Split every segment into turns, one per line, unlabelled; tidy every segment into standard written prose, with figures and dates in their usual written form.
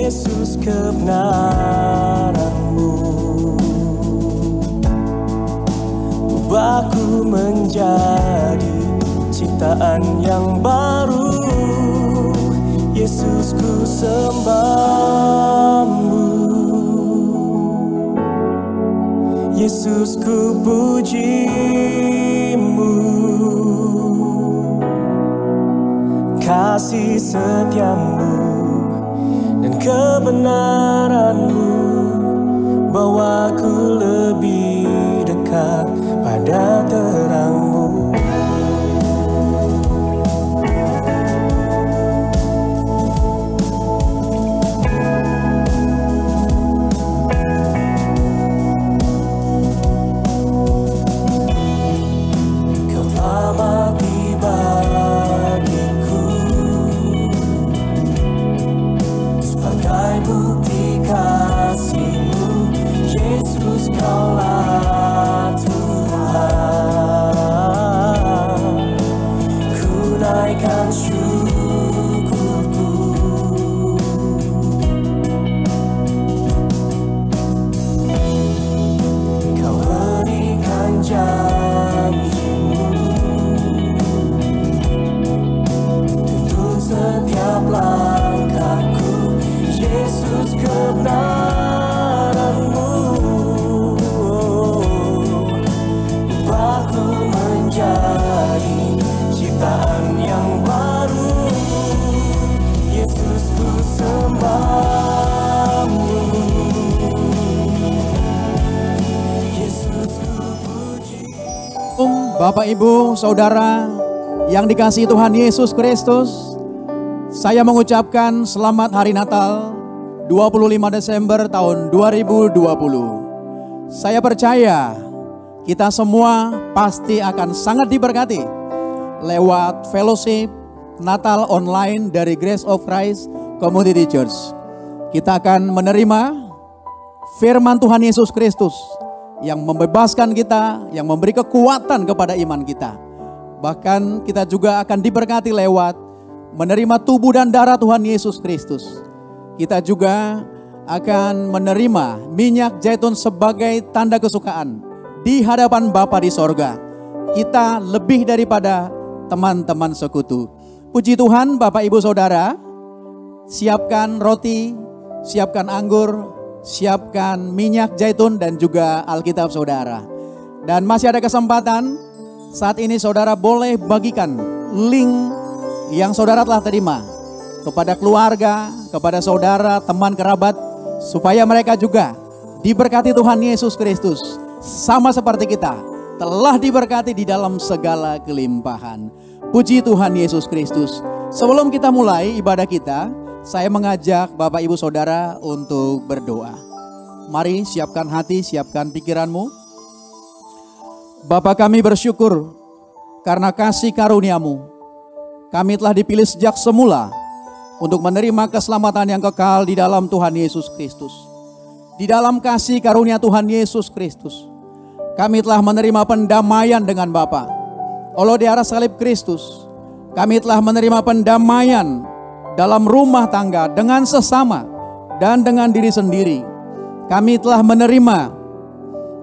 Yesus kebenaran-Mu. Ubahku menjadi ciptaan yang baru, Yesus ku sembah-Mu. Yesus ku puji-Mu. Kasih setia-Mu dan kebenaran-Mu bawaku lebih dekat pada terang-Mu. Kau telah mati bagiku sebagai bukti kasih-Mu, Yesus, Kaulah Tuhan. Ku naikkan syukurku. Kau berikan janji-Mu, tuntun setiap langkahku, Yesus, kebenaran-Mu. Ubahku menjadi ciptaan yang baru, Yesus ku sembah-Mu. Yesus ku puji.
Bapak, Ibu, Saudara yang dikasihi Tuhan Yesus Kristus, saya mengucapkan selamat Hari Natal 25 Desember tahun 2020. Saya percaya kita semua pasti akan sangat diberkati lewat fellowship Natal online dari Grace of Christ Community Church. Kita akan menerima firman Tuhan Yesus Kristus yang membebaskan kita, yang memberi kekuatan kepada iman kita. Bahkan kita juga akan diberkati lewat menerima tubuh dan darah Tuhan Yesus Kristus. Kita juga akan menerima minyak zaitun sebagai tanda kesukaan di hadapan Bapa di sorga. Kita lebih daripada teman-teman sekutu. Puji Tuhan, Bapak, Ibu, Saudara. Siapkan roti, siapkan anggur, siapkan minyak zaitun dan juga Alkitab saudara. Dan masih ada kesempatan, saat ini saudara boleh bagikan link yang saudara telah terima kepada keluarga, kepada saudara, teman, kerabat, supaya mereka juga diberkati Tuhan Yesus Kristus. Sama seperti kita, telah diberkati di dalam segala kelimpahan. Puji Tuhan Yesus Kristus. Sebelum kita mulai ibadah kita, saya mengajak Bapak, Ibu, Saudara untuk berdoa. Mari siapkan hati, siapkan pikiranmu. Bapa, kami bersyukur karena kasih karunia-Mu. Kami telah dipilih sejak semula untuk menerima keselamatan yang kekal di dalam Tuhan Yesus Kristus. Di dalam kasih karunia Tuhan Yesus Kristus, kami telah menerima pendamaian dengan Bapa. Oleh di atas salib Kristus, kami telah menerima pendamaian dalam rumah tangga dengan sesama dan dengan diri sendiri. Kami telah menerima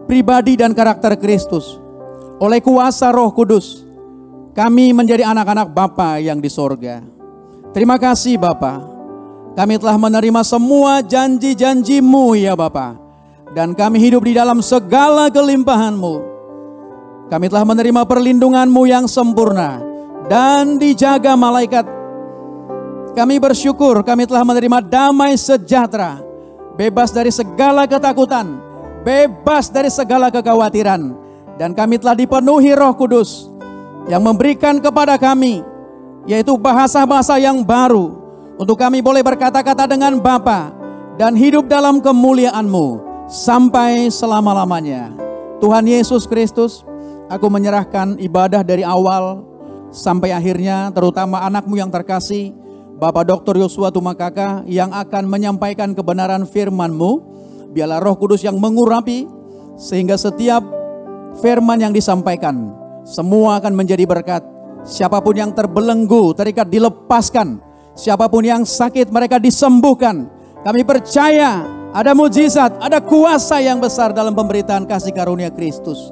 pribadi dan karakter Kristus. Oleh kuasa Roh Kudus, kami menjadi anak-anak Bapa yang di sorga. Terima kasih Bapa. Kami telah menerima semua janji-janji-Mu ya Bapa. Dan kami hidup di dalam segala kelimpahan-Mu. Kami telah menerima perlindungan-Mu yang sempurna dan dijaga malaikat. Kami bersyukur kami telah menerima damai sejahtera, bebas dari segala ketakutan, bebas dari segala kekhawatiran. Dan kami telah dipenuhi Roh Kudus yang memberikan kepada kami, yaitu bahasa-bahasa yang baru, untuk kami boleh berkata-kata dengan Bapa dan hidup dalam kemuliaan-Mu sampai selama-lamanya. Tuhan Yesus Kristus, aku menyerahkan ibadah dari awal sampai akhirnya, terutama anak-Mu yang terkasih, Bapak Dr. Yosua Tumakaka, yang akan menyampaikan kebenaran firman-Mu. Biarlah Roh Kudus yang mengurapi, sehingga setiap firman yang disampaikan, semua akan menjadi berkat. Siapapun yang terbelenggu, terikat, dilepaskan. Siapapun yang sakit, mereka disembuhkan. Kami percaya ada mujizat, ada kuasa yang besar dalam pemberitaan kasih karunia Kristus.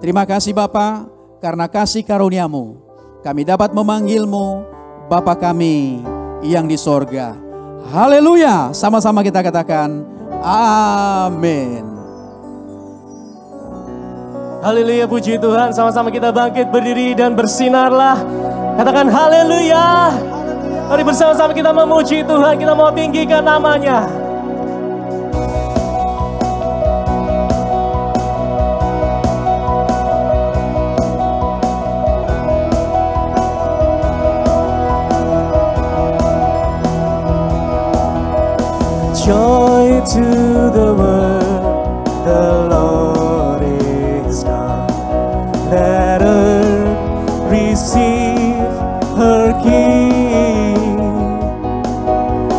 Terima kasih Bapa, karena kasih karuniamu kami dapat memanggilmu Bapa kami yang di sorga. Haleluya, sama-sama kita katakan amin.
Haleluya, puji Tuhan. Sama-sama kita bangkit berdiri dan bersinarlah. Katakan haleluya. Mari bersama-sama kita memuji Tuhan, kita mau tinggikan namanya.
Joy to the world, the Lord is come. Let earth receive her King.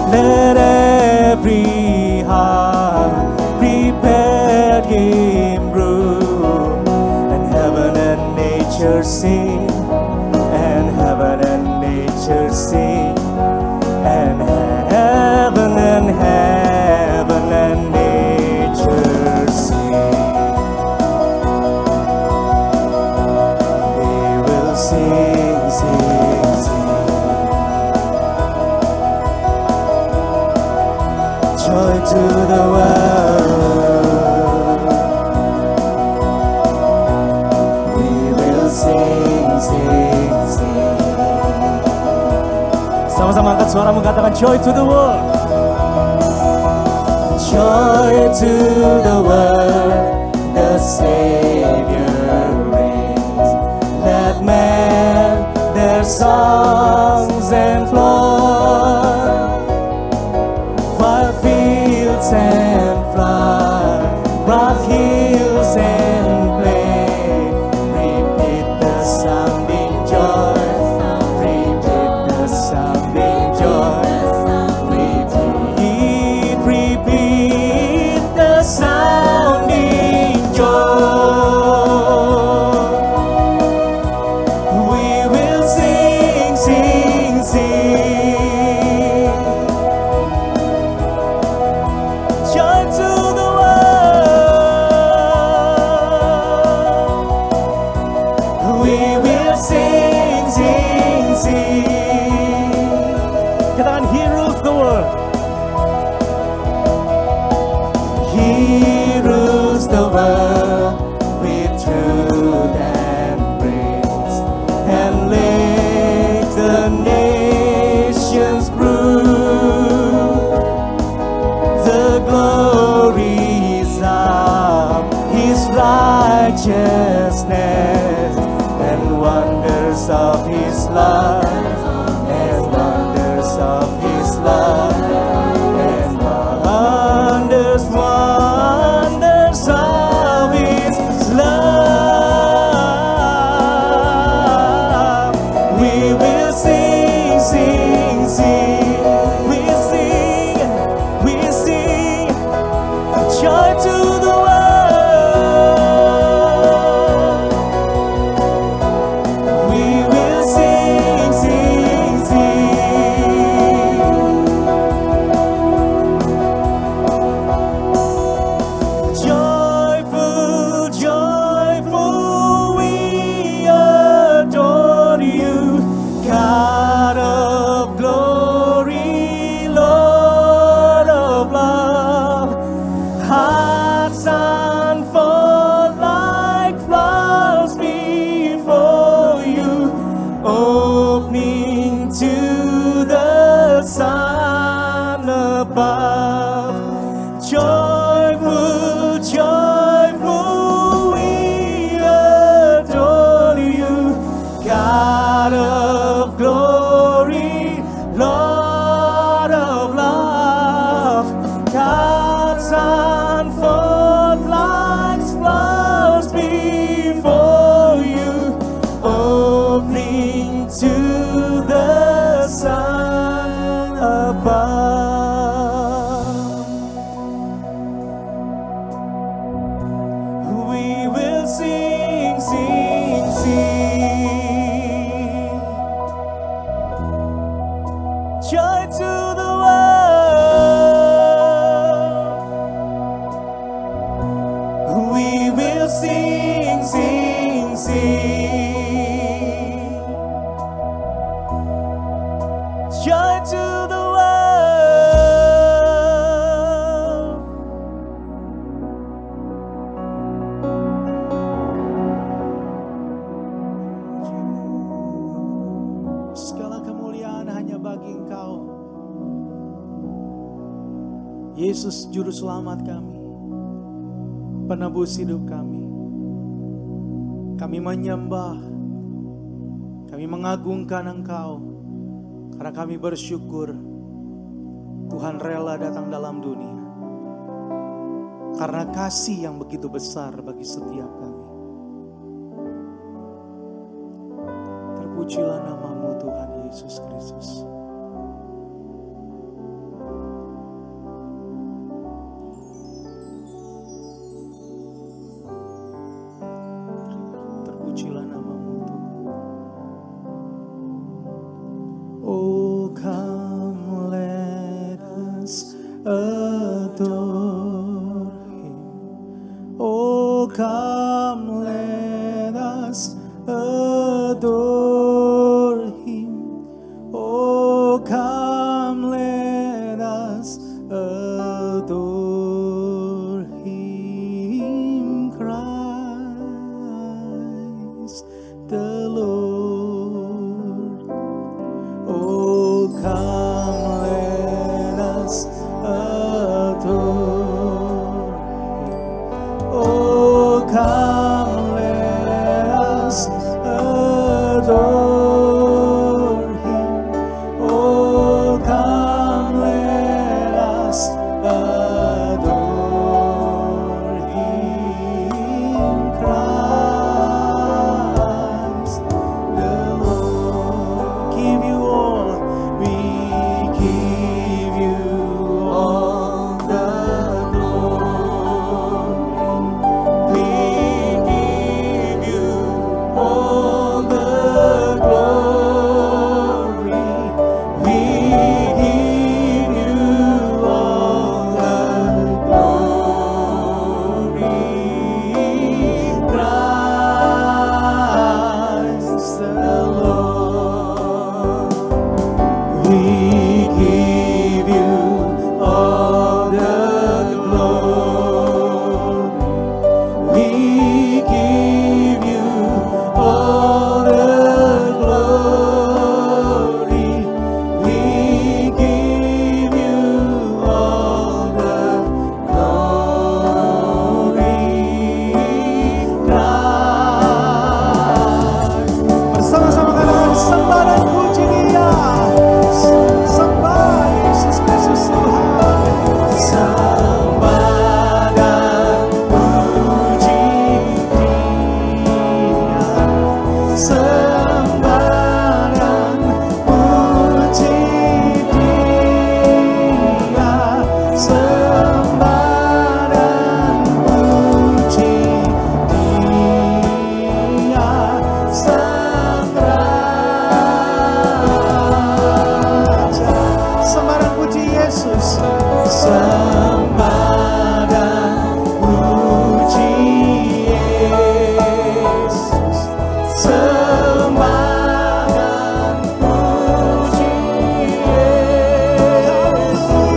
Let every heart prepare Him room. And heaven and nature sing, and heaven and nature sing, and heaven and nature sing. We will sing, sing, sing. Joy to the world. We will sing, sing, sing.
Sama-sama angkat suaramu, katakan joy to the world.
Joy to the world, the Savior reigns. Let men their songs employ, while fields and floods, rough hills and plain, repeat the sounding joy, repeat the sounding joy. Repeat the sounding joy. We will sing, sing, sing. Joy to the world. We will sing, sing, sing.
Katakan he rules the world.
He rules the world with truth and praise, and makes the nations prove the glories of His righteousness, and wonders of His love, and wonders of His love, and wonders of His love. We will sing, sing, sing. We sing, joy to the world. We will sing, sing. sing, sing, sing. Joy to the world.
Segala kemuliaan hanya bagi Engkau, Yesus Juru Selamat kami, penebus hidup kami. Kami menyembah, kami mengagungkan Engkau, karena kami bersyukur Tuhan rela datang dalam dunia. Karena kasih yang begitu besar bagi setiap kami. Terpujilah nama-Mu Tuhan Yesus Kristus. Terpujilah nama-Mu Tuhan. Oh, come let us adore Him. Oh, come let us adore Him. Oh, come let us adore Him, Christ the Lord. Oh, come let us adore Him. Oh, come let us adore Him. Oh, come let us adore Him, Christ the Lord. Give you all, we give you all the glory. We give you all the glory. We give you all the glory. Christ the Lord. We give you all the glory. We give you all the glory. We give you all the glory. Christ. Bersama-sama katakan sembah dan puji Dia. Sembah Yesus Kristus Tuhan. Sembah dan puji Dia. Sembah dan puji Dia. Sembah dan puji Dia. Sang Raja. Sembah dan puji Yesus. Sembah dan puji Yesus. Sembah dan puji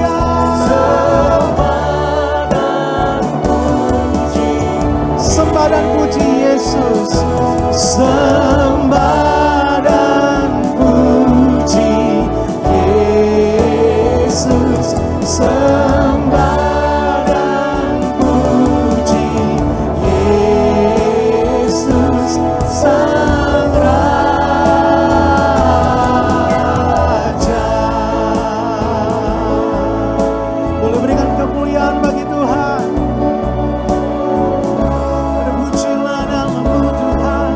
Yesus. Sembah dan puji Yesus. Sembah dan puji Yesus. Sembah dan puji Yesus, Sang Raja. Boleh berikan kemuliaan bagi Tuhan. Terpujilah nama-Mu Tuhan.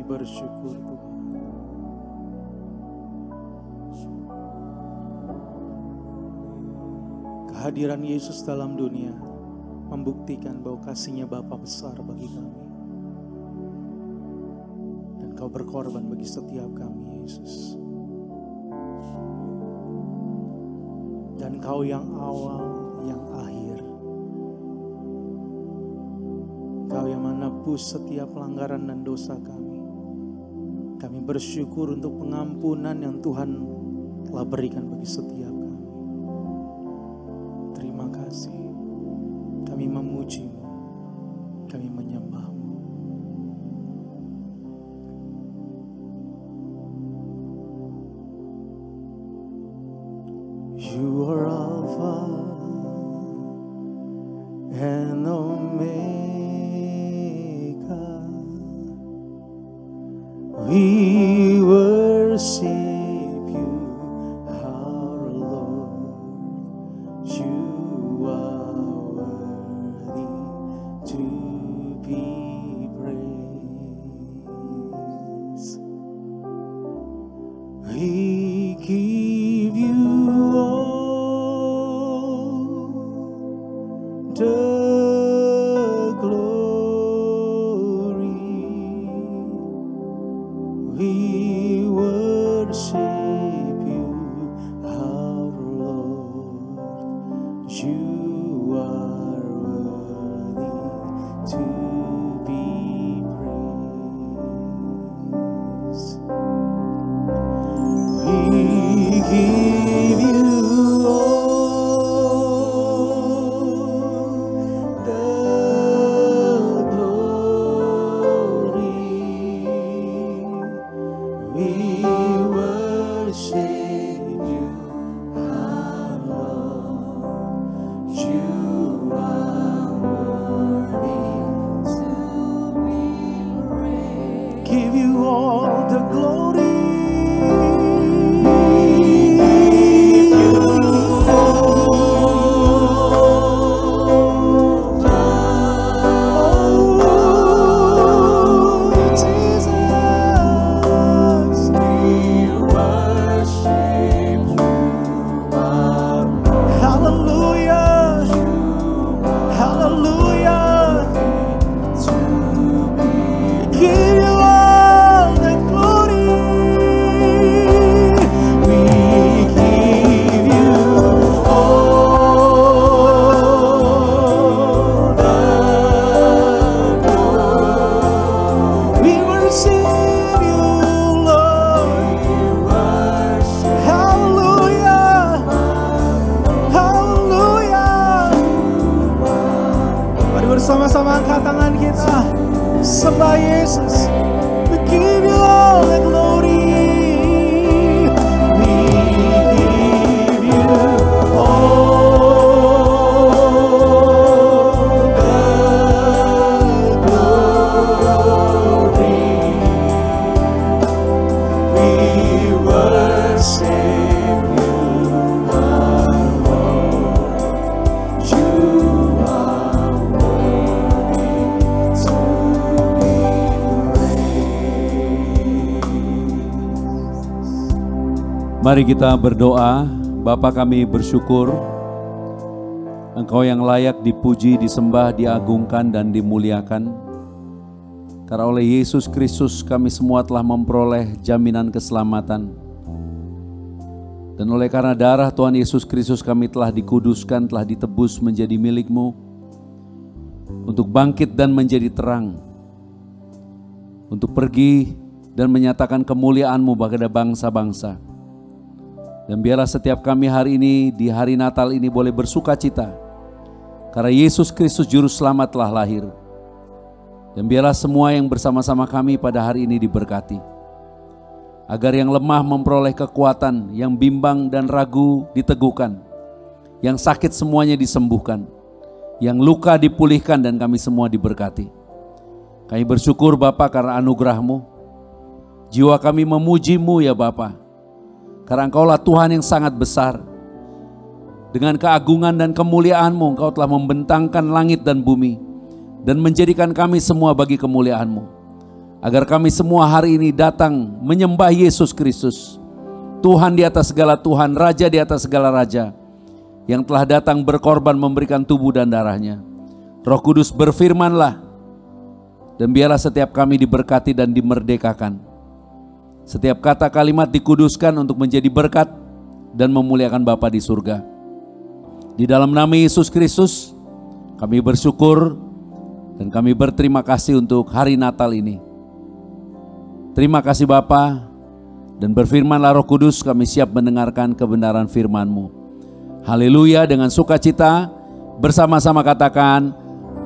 bersyukur Tuhan. Kehadiran Yesus dalam dunia membuktikan bahwa kasih-Nya Bapa besar bagi kami. Dan Kau berkorban bagi setiap kami, Yesus. Dan Kau yang awal, yang akhir. Kau yang menebus setiap pelanggaran dan dosa kami. Kami bersyukur untuk pengampunan yang Tuhan telah berikan bagi setiap kami. Terima kasih. Kami memuji-Mu. Kami menyembah-Mu. You are Alpha and Omega. We worship You, our Lord. You are worthy to be praised. We give You all the glory. We worship You, our Lord. You are worthy to be praised. We give You all the glory. We worship You, our Lord. You are worthy to be praised. Give You all the glory. Bersama-sama angkat tangan kita, sembah Yesus. We give You all the glory. We give You all the glory. We worship You, our Lord. You are
Mari kita berdoa. Bapa, kami bersyukur Engkau yang layak dipuji, disembah, diagungkan, dan dimuliakan. Karena oleh Yesus Kristus kami semua telah memperoleh jaminan keselamatan. Dan oleh karena darah Tuhan Yesus Kristus kami telah dikuduskan, telah ditebus menjadi milik-Mu untuk bangkit dan menjadi terang, untuk pergi dan menyatakan kemuliaan-Mu kepada bangsa-bangsa. Dan biarlah setiap kami hari ini, di hari Natal ini boleh bersuka cita, karena Yesus Kristus Juru Selamat telah lahir. Dan biarlah semua yang bersama-sama kami pada hari ini diberkati, agar yang lemah memperoleh kekuatan, yang bimbang dan ragu diteguhkan, yang sakit semuanya disembuhkan, yang luka dipulihkan, dan kami semua diberkati. Kami bersyukur Bapa karena anugerah-Mu. Jiwa kami memuji-Mu ya Bapa, karena Engkaulah Tuhan yang sangat besar. Dengan keagungan dan kemuliaan-Mu, Engkau telah membentangkan langit dan bumi, dan menjadikan kami semua bagi kemuliaan-Mu. Agar kami semua hari ini datang menyembah Yesus Kristus, Tuhan di atas segala Tuhan, Raja di atas segala Raja, yang telah datang berkorban memberikan tubuh dan darahnya. Roh Kudus berfirmanlah, dan biarlah setiap kami diberkati dan dimerdekakan. Setiap kata kalimat dikuduskan untuk menjadi berkat dan memuliakan Bapa di surga. Di dalam nama Yesus Kristus, kami bersyukur dan kami berterima kasih untuk hari Natal ini. Terima kasih Bapa, dan berfirmanlah Roh Kudus, kami siap mendengarkan kebenaran firman-Mu. Haleluya, dengan sukacita bersama-sama katakan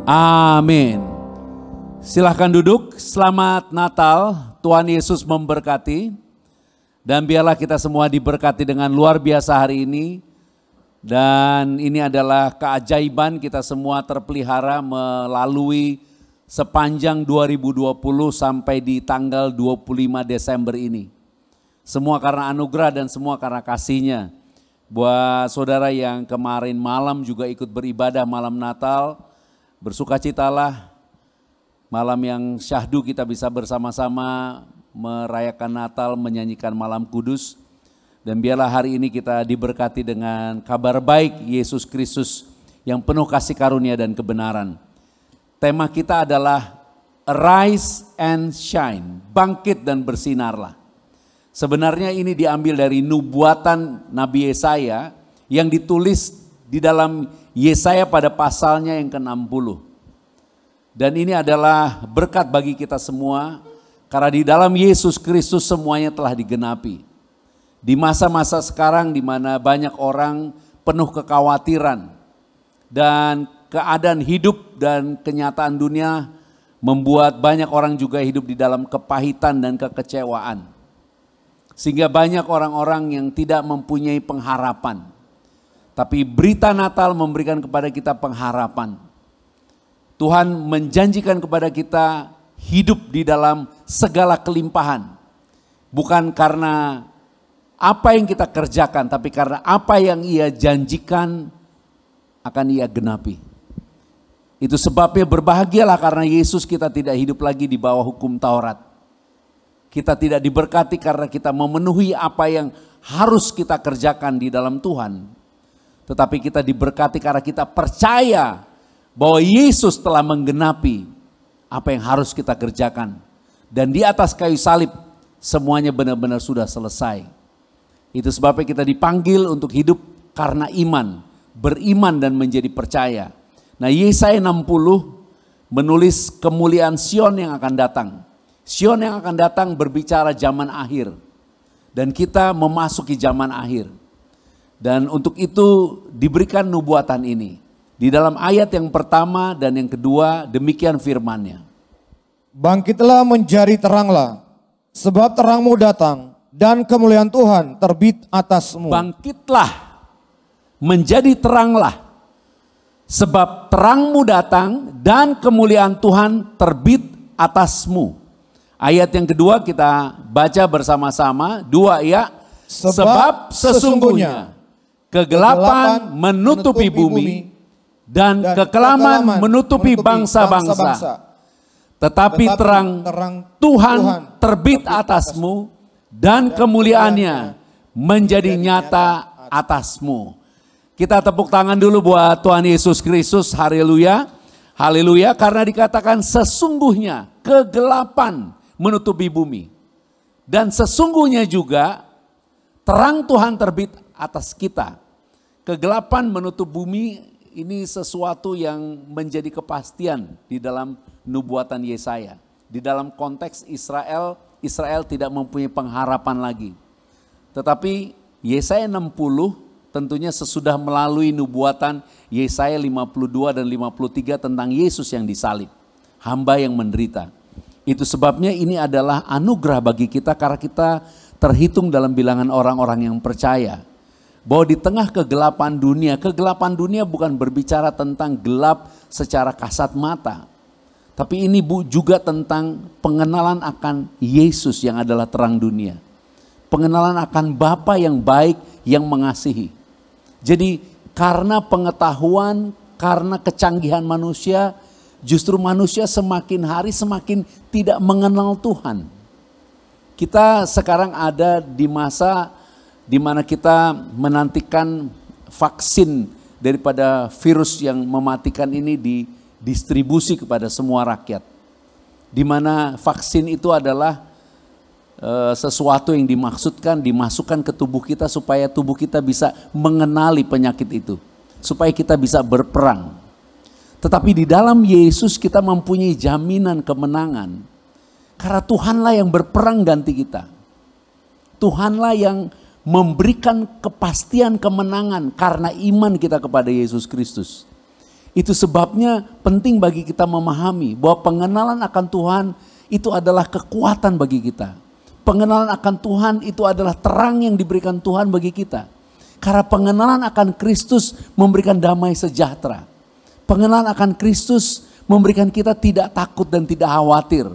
amin. Silahkan duduk. Selamat Natal, Tuhan Yesus memberkati. Dan biarlah kita semua diberkati dengan luar biasa hari ini. Dan ini adalah keajaiban kita semua terpelihara melalui sepanjang 2020 sampai di tanggal 25 Desember ini. Semua karena anugerah dan semua karena kasih-Nya. Buat saudara yang kemarin malam juga ikut beribadah malam Natal, bersukacitalah. Malam yang syahdu kita bisa bersama-sama merayakan Natal, menyanyikan malam kudus. Dan biarlah hari ini kita diberkati dengan kabar baik Yesus Kristus yang penuh kasih karunia dan kebenaran. Tema kita adalah Arise and Shine, bangkit dan bersinarlah. Sebenarnya ini diambil dari nubuatan Nabi Yesaya yang ditulis di dalam Yesaya pada pasalnya yang ke-60. Dan ini adalah berkat bagi kita semua karena di dalam Yesus Kristus semuanya telah digenapi. Di masa-masa sekarang di mana banyak orang penuh kekhawatiran dan keadaan hidup dan kenyataan dunia membuat banyak orang juga hidup di dalam kepahitan dan kekecewaan. Sehingga banyak orang-orang yang tidak mempunyai pengharapan. Tapi berita Natal memberikan kepada kita pengharapan. Tuhan menjanjikan kepada kita hidup di dalam segala kelimpahan. Bukan karena apa yang kita kerjakan, tapi karena apa yang Ia janjikan akan Ia genapi. Itu sebabnya berbahagialah karena Yesus kita tidak hidup lagi di bawah hukum Taurat. Kita tidak diberkati karena kita memenuhi apa yang harus kita kerjakan di dalam Tuhan. Tetapi kita diberkati karena kita percaya bahwa Yesus telah menggenapi apa yang harus kita kerjakan. Dan di atas kayu salib semuanya benar-benar sudah selesai. Itu sebabnya kita dipanggil untuk hidup karena iman. Beriman dan menjadi percaya. Nah, Yesaya 60 menulis kemuliaan Sion yang akan datang. Sion yang akan datang berbicara zaman akhir. Dan kita memasuki zaman akhir. Dan untuk itu diberikan nubuatan ini. Di dalam ayat yang pertama dan yang kedua demikian firman-Nya.
Bangkitlah menjadi teranglah, sebab terangmu datang dan kemuliaan Tuhan terbit atasmu.
Bangkitlah menjadi teranglah, sebab terangmu datang dan kemuliaan Tuhan terbit atasmu. Ayat yang kedua kita baca bersama-sama, 2 ya. Sebab sesungguhnya kegelapan menutupi bumi dan kekelaman menutupi bangsa-bangsa. Tetapi terang Tuhan terbit atasmu dan kemuliaannya menjadi nyata atasmu. Kita tepuk tangan dulu buat Tuhan Yesus Kristus, haleluya. Haleluya, karena dikatakan sesungguhnya kegelapan menutupi bumi. Dan sesungguhnya juga terang Tuhan terbit atas kita. Kegelapan menutup bumi ini sesuatu yang menjadi kepastian di dalam nubuatan Yesaya. Di dalam konteks Israel tidak mempunyai pengharapan lagi. Tetapi Yesaya 60 tentunya sesudah melalui nubuatan Yesaya 52 dan 53 tentang Yesus yang disalib. Hamba yang menderita. Itu sebabnya ini adalah anugerah bagi kita karena kita terhitung dalam bilangan orang-orang yang percaya. Bahwa di tengah kegelapan dunia bukan berbicara tentang gelap secara kasat mata. Tapi ini juga tentang pengenalan akan Yesus yang adalah terang dunia. Pengenalan akan Bapa yang baik yang mengasihi. Jadi karena pengetahuan, karena kecanggihan manusia, justru manusia semakin hari semakin tidak mengenal Tuhan. Kita sekarang ada di masa di mana kita menantikan vaksin daripada virus yang mematikan ini didistribusi kepada semua rakyat. Di mana vaksin itu adalah sesuatu yang dimasukkan ke tubuh kita supaya tubuh kita bisa mengenali penyakit itu. Supaya kita bisa berperang. Tetapi di dalam Yesus kita mempunyai jaminan kemenangan. Karena Tuhanlah yang berperang ganti kita. Tuhanlah yang memberikan kepastian kemenangan karena iman kita kepada Yesus Kristus. Itu sebabnya penting bagi kita memahami bahwa pengenalan akan Tuhan itu adalah kekuatan bagi kita. Pengenalan akan Tuhan itu adalah terang yang diberikan Tuhan bagi kita. Karena pengenalan akan Kristus memberikan damai sejahtera. Pengenalan akan Kristus memberikan kita tidak takut dan tidak khawatir.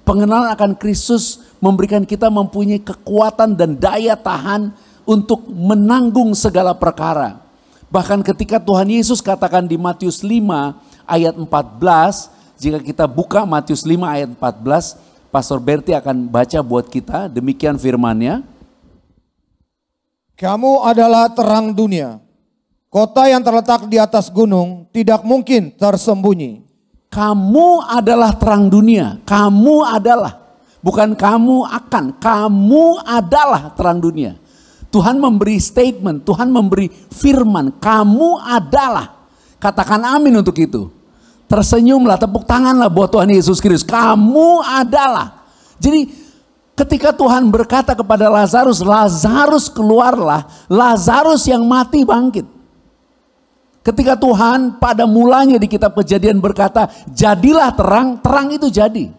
Pengenalan akan Kristus memberikan kita mempunyai kekuatan dan daya tahan untuk menanggung segala perkara. Bahkan ketika Tuhan Yesus katakan di Matius 5 ayat 14, jika kita buka Matius 5 ayat 14, Pastor Berti akan baca buat kita, demikian firman-Nya.
Kamu adalah terang dunia. Kota yang terletak di atas gunung tidak mungkin tersembunyi.
Kamu adalah terang dunia. Kamu adalah. Bukan kamu akan. Kamu adalah terang dunia. Tuhan memberi statement. Tuhan memberi firman. Kamu adalah. Katakan amin untuk itu. Tersenyumlah, tepuk tanganlah buat Tuhan Yesus Kristus. Kamu adalah. Jadi ketika Tuhan berkata kepada Lazarus, Lazarus keluarlah, Lazarus yang mati bangkit. Ketika Tuhan pada mulanya di kitab Kejadian berkata, jadilah terang, terang itu jadi.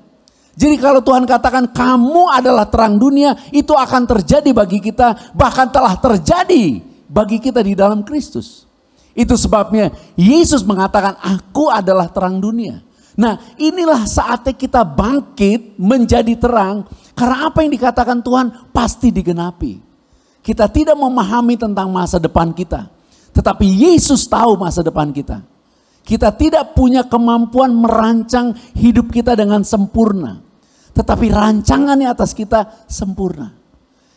Jadi kalau Tuhan katakan kamu adalah terang dunia, itu akan terjadi bagi kita, bahkan telah terjadi bagi kita di dalam Kristus. Itu sebabnya Yesus mengatakan aku adalah terang dunia. Nah, inilah saatnya kita bangkit menjadi terang. Karena apa yang dikatakan Tuhan pasti digenapi. Kita tidak memahami tentang masa depan kita. Tetapi Yesus tahu masa depan kita. Kita tidak punya kemampuan merancang hidup kita dengan sempurna. Tetapi rancangannya atas kita sempurna.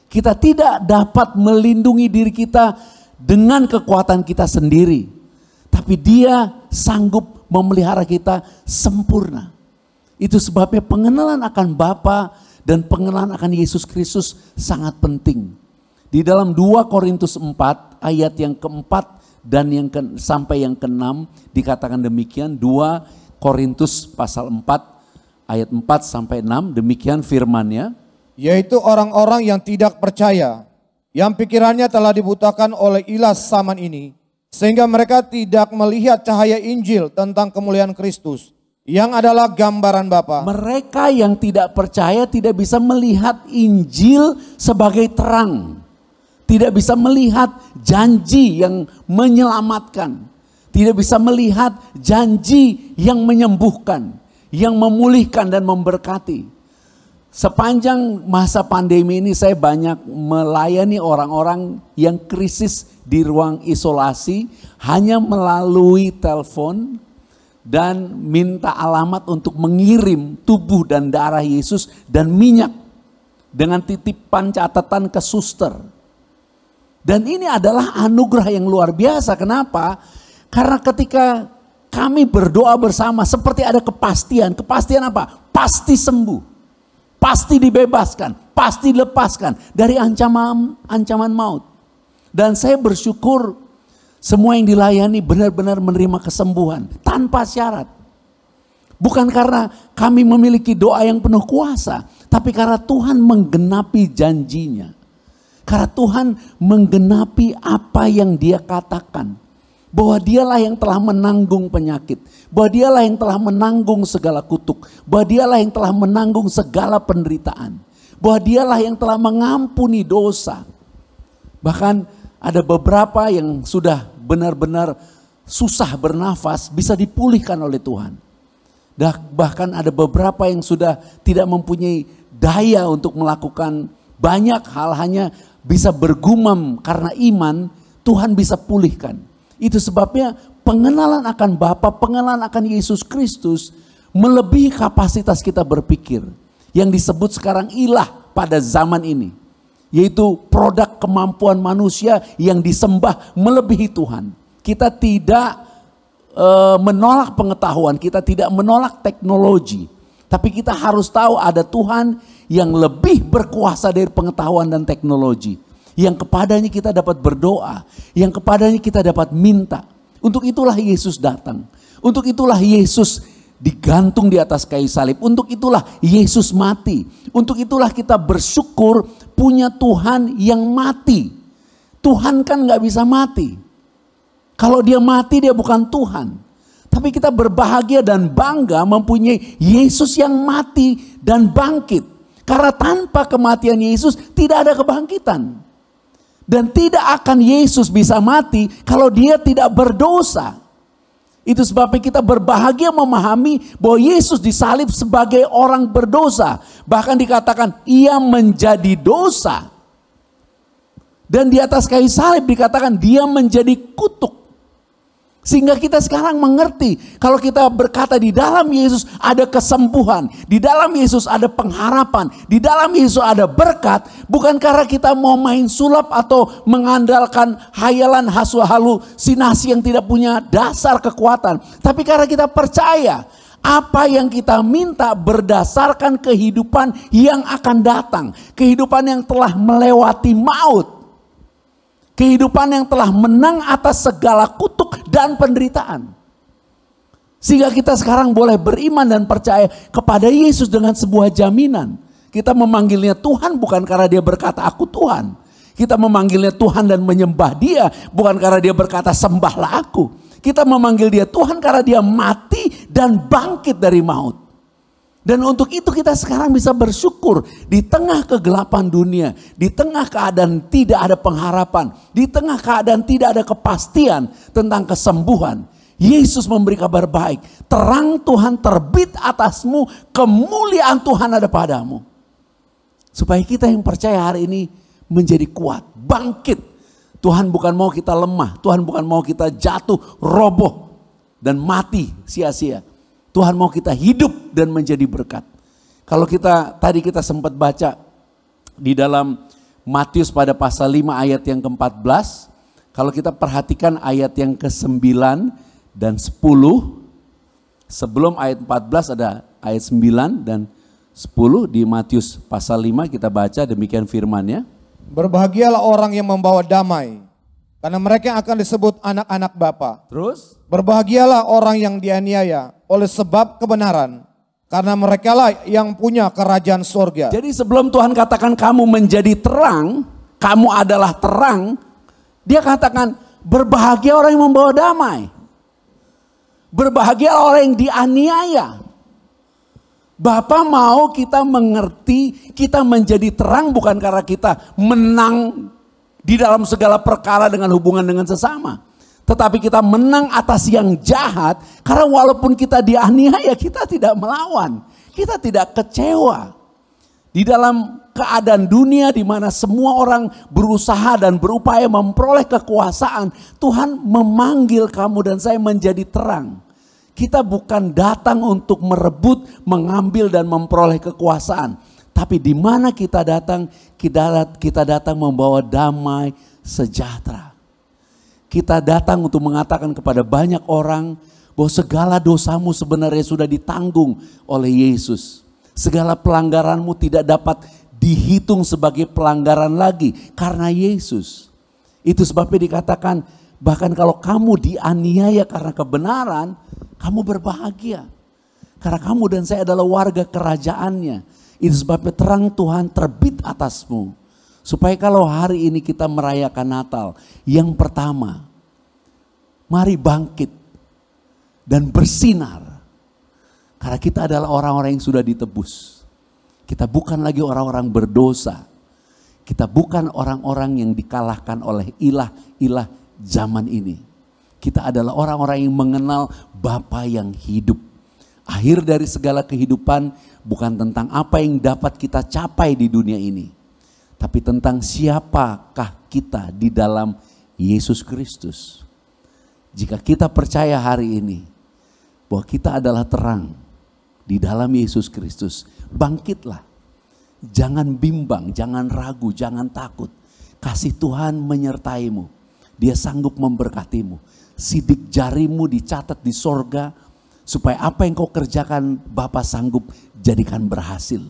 Kita tidak dapat melindungi diri kita dengan kekuatan kita sendiri. Tapi Dia sanggup memelihara kita sempurna. Itu sebabnya pengenalan akan Bapa dan pengenalan akan Yesus Kristus sangat penting. Di dalam 2 Korintus 4 ayat yang keempat dan sampai yang keenam dikatakan demikian. 2 Korintus pasal 4 ayat 4 sampai 6 demikian firman-Nya.
Yaitu orang-orang yang tidak percaya, yang pikirannya telah dibutakan oleh ilas zaman ini, sehingga mereka tidak melihat cahaya Injil tentang kemuliaan Kristus, yang adalah gambaran Bapa.
Mereka yang tidak percaya tidak bisa melihat Injil sebagai terang. Tidak bisa melihat janji yang menyelamatkan. Tidak bisa melihat janji yang menyembuhkan, yang memulihkan dan memberkati. Sepanjang masa pandemi ini saya banyak melayani orang-orang yang krisis di ruang isolasi hanya melalui telepon dan minta alamat untuk mengirim tubuh dan darah Yesus dan minyak dengan titipan catatan ke suster. Dan ini adalah anugerah yang luar biasa. Kenapa? Karena ketika kami berdoa bersama seperti ada kepastian. Kepastian apa? Pasti sembuh. Pasti dibebaskan, pasti dilepaskan dari ancaman maut. Dan saya bersyukur semua yang dilayani benar-benar menerima kesembuhan tanpa syarat. Bukan karena kami memiliki doa yang penuh kuasa, tapi karena Tuhan menggenapi janjinya. Karena Tuhan menggenapi apa yang Dia katakan. Bahwa Dialah yang telah menanggung penyakit. Bahwa Dialah yang telah menanggung segala kutuk. Bahwa Dialah yang telah menanggung segala penderitaan. Bahwa Dialah yang telah mengampuni dosa. Bahkan ada beberapa yang sudah benar-benar susah bernafas bisa dipulihkan oleh Tuhan. Bahkan ada beberapa yang sudah tidak mempunyai daya untuk melakukan banyak hal, hanya bisa bergumam karena iman, Tuhan bisa pulihkan. Itu sebabnya pengenalan akan Bapa, pengenalan akan Yesus Kristus melebihi kapasitas kita berpikir. Yang disebut sekarang ilah pada zaman ini. Yaitu produk kemampuan manusia yang disembah melebihi Tuhan. Kita tidak menolak pengetahuan, kita tidak menolak teknologi. Tapi kita harus tahu ada Tuhan yang lebih berkuasa dari pengetahuan dan teknologi. Yang kepadanya kita dapat berdoa, yang kepadanya kita dapat minta. Untuk itulah Yesus datang. Untuk itulah Yesus digantung di atas kayu salib. Untuk itulah Yesus mati. Untuk itulah kita bersyukur punya Tuhan yang mati. Tuhan kan gak bisa mati. Kalau dia mati dia bukan Tuhan. Tapi kita berbahagia dan bangga mempunyai Yesus yang mati dan bangkit. Karena tanpa kematian Yesus tidak ada kebangkitan. Dan tidak akan Yesus bisa mati kalau dia tidak berdosa. Itu sebabnya kita berbahagia memahami bahwa Yesus disalib sebagai orang berdosa. Bahkan dikatakan ia menjadi dosa. Dan di atas kayu salib dikatakan dia menjadi kutuk. Sehingga kita sekarang mengerti kalau kita berkata di dalam Yesus ada kesembuhan, di dalam Yesus ada pengharapan, di dalam Yesus ada berkat, bukan karena kita mau main sulap atau mengandalkan hayalan halusinasi yang tidak punya dasar kekuatan, tapi karena kita percaya apa yang kita minta berdasarkan kehidupan yang akan datang, kehidupan yang telah melewati maut. Kehidupan yang telah menang atas segala kutuk dan penderitaan. Sehingga kita sekarang boleh beriman dan percaya kepada Yesus dengan sebuah jaminan. Kita memanggilnya Tuhan bukan karena dia berkata aku Tuhan. Kita memanggilnya Tuhan dan menyembah dia bukan karena dia berkata sembahlah aku. Kita memanggil dia Tuhan karena dia mati dan bangkit dari maut. Dan untuk itu kita sekarang bisa bersyukur di tengah kegelapan dunia, di tengah keadaan tidak ada pengharapan, di tengah keadaan tidak ada kepastian tentang kesembuhan. Yesus memberi kabar baik, terang Tuhan terbit atasmu, kemuliaan Tuhan ada padamu. Supaya kita yang percaya hari ini menjadi kuat, bangkit. Tuhan bukan mau kita lemah, Tuhan bukan mau kita jatuh, roboh dan mati sia-sia. Tuhan mau kita hidup dan menjadi berkat. Kalau tadi kita sempat baca di dalam Matius pada pasal 5 ayat yang ke-14. Kalau kita perhatikan ayat yang ke-9 dan 10. Sebelum ayat 14 ada ayat 9 dan 10 di Matius pasal 5 kita baca demikian firman-Nya.
Berbahagialah orang yang membawa damai, karena mereka akan disebut anak-anak Bapa.
Terus?
Berbahagialah orang yang dianiaya oleh sebab kebenaran, karena merekalah yang punya kerajaan surga.
Jadi sebelum Tuhan katakan kamu menjadi terang, kamu adalah terang, dia katakan berbahagia orang yang membawa damai. Berbahagia orang yang dianiaya. Bapa mau kita mengerti, kita menjadi terang bukan karena kita menang di dalam segala perkara dengan hubungan dengan sesama. Tetapi kita menang atas yang jahat karena walaupun kita dianiaya kita tidak melawan. Kita tidak kecewa. Di dalam keadaan dunia di mana semua orang berusaha dan berupaya memperoleh kekuasaan, Tuhan memanggil kamu dan saya menjadi terang. Kita bukan datang untuk merebut, mengambil dan memperoleh kekuasaan. Tapi di mana kita datang, kita datang membawa damai sejahtera. Kita datang untuk mengatakan kepada banyak orang bahwa segala dosamu sebenarnya sudah ditanggung oleh Yesus. Segala pelanggaranmu tidak dapat dihitung sebagai pelanggaran lagi karena Yesus. Itu sebabnya dikatakan bahkan kalau kamu dianiaya karena kebenaran, kamu berbahagia. Karena kamu dan saya adalah warga kerajaannya. Itu sebabnya terang Tuhan terbit atasmu. Supaya kalau hari ini kita merayakan Natal, yang pertama, mari bangkit dan bersinar. Karena kita adalah orang-orang yang sudah ditebus. Kita bukan lagi orang-orang berdosa. Kita bukan orang-orang yang dikalahkan oleh ilah-ilah zaman ini. Kita adalah orang-orang yang mengenal Bapa yang hidup. Akhir dari segala kehidupan bukan tentang apa yang dapat kita capai di dunia ini. Tapi tentang siapakah kita di dalam Yesus Kristus. Jika kita percaya hari ini bahwa kita adalah terang di dalam Yesus Kristus, bangkitlah. Jangan bimbang, jangan ragu, jangan takut. Kasih Tuhan menyertaimu. Dia sanggup memberkatimu. Sidik jarimu dicatat di sorga, supaya apa yang kau kerjakan Bapa sanggup jadikan berhasil.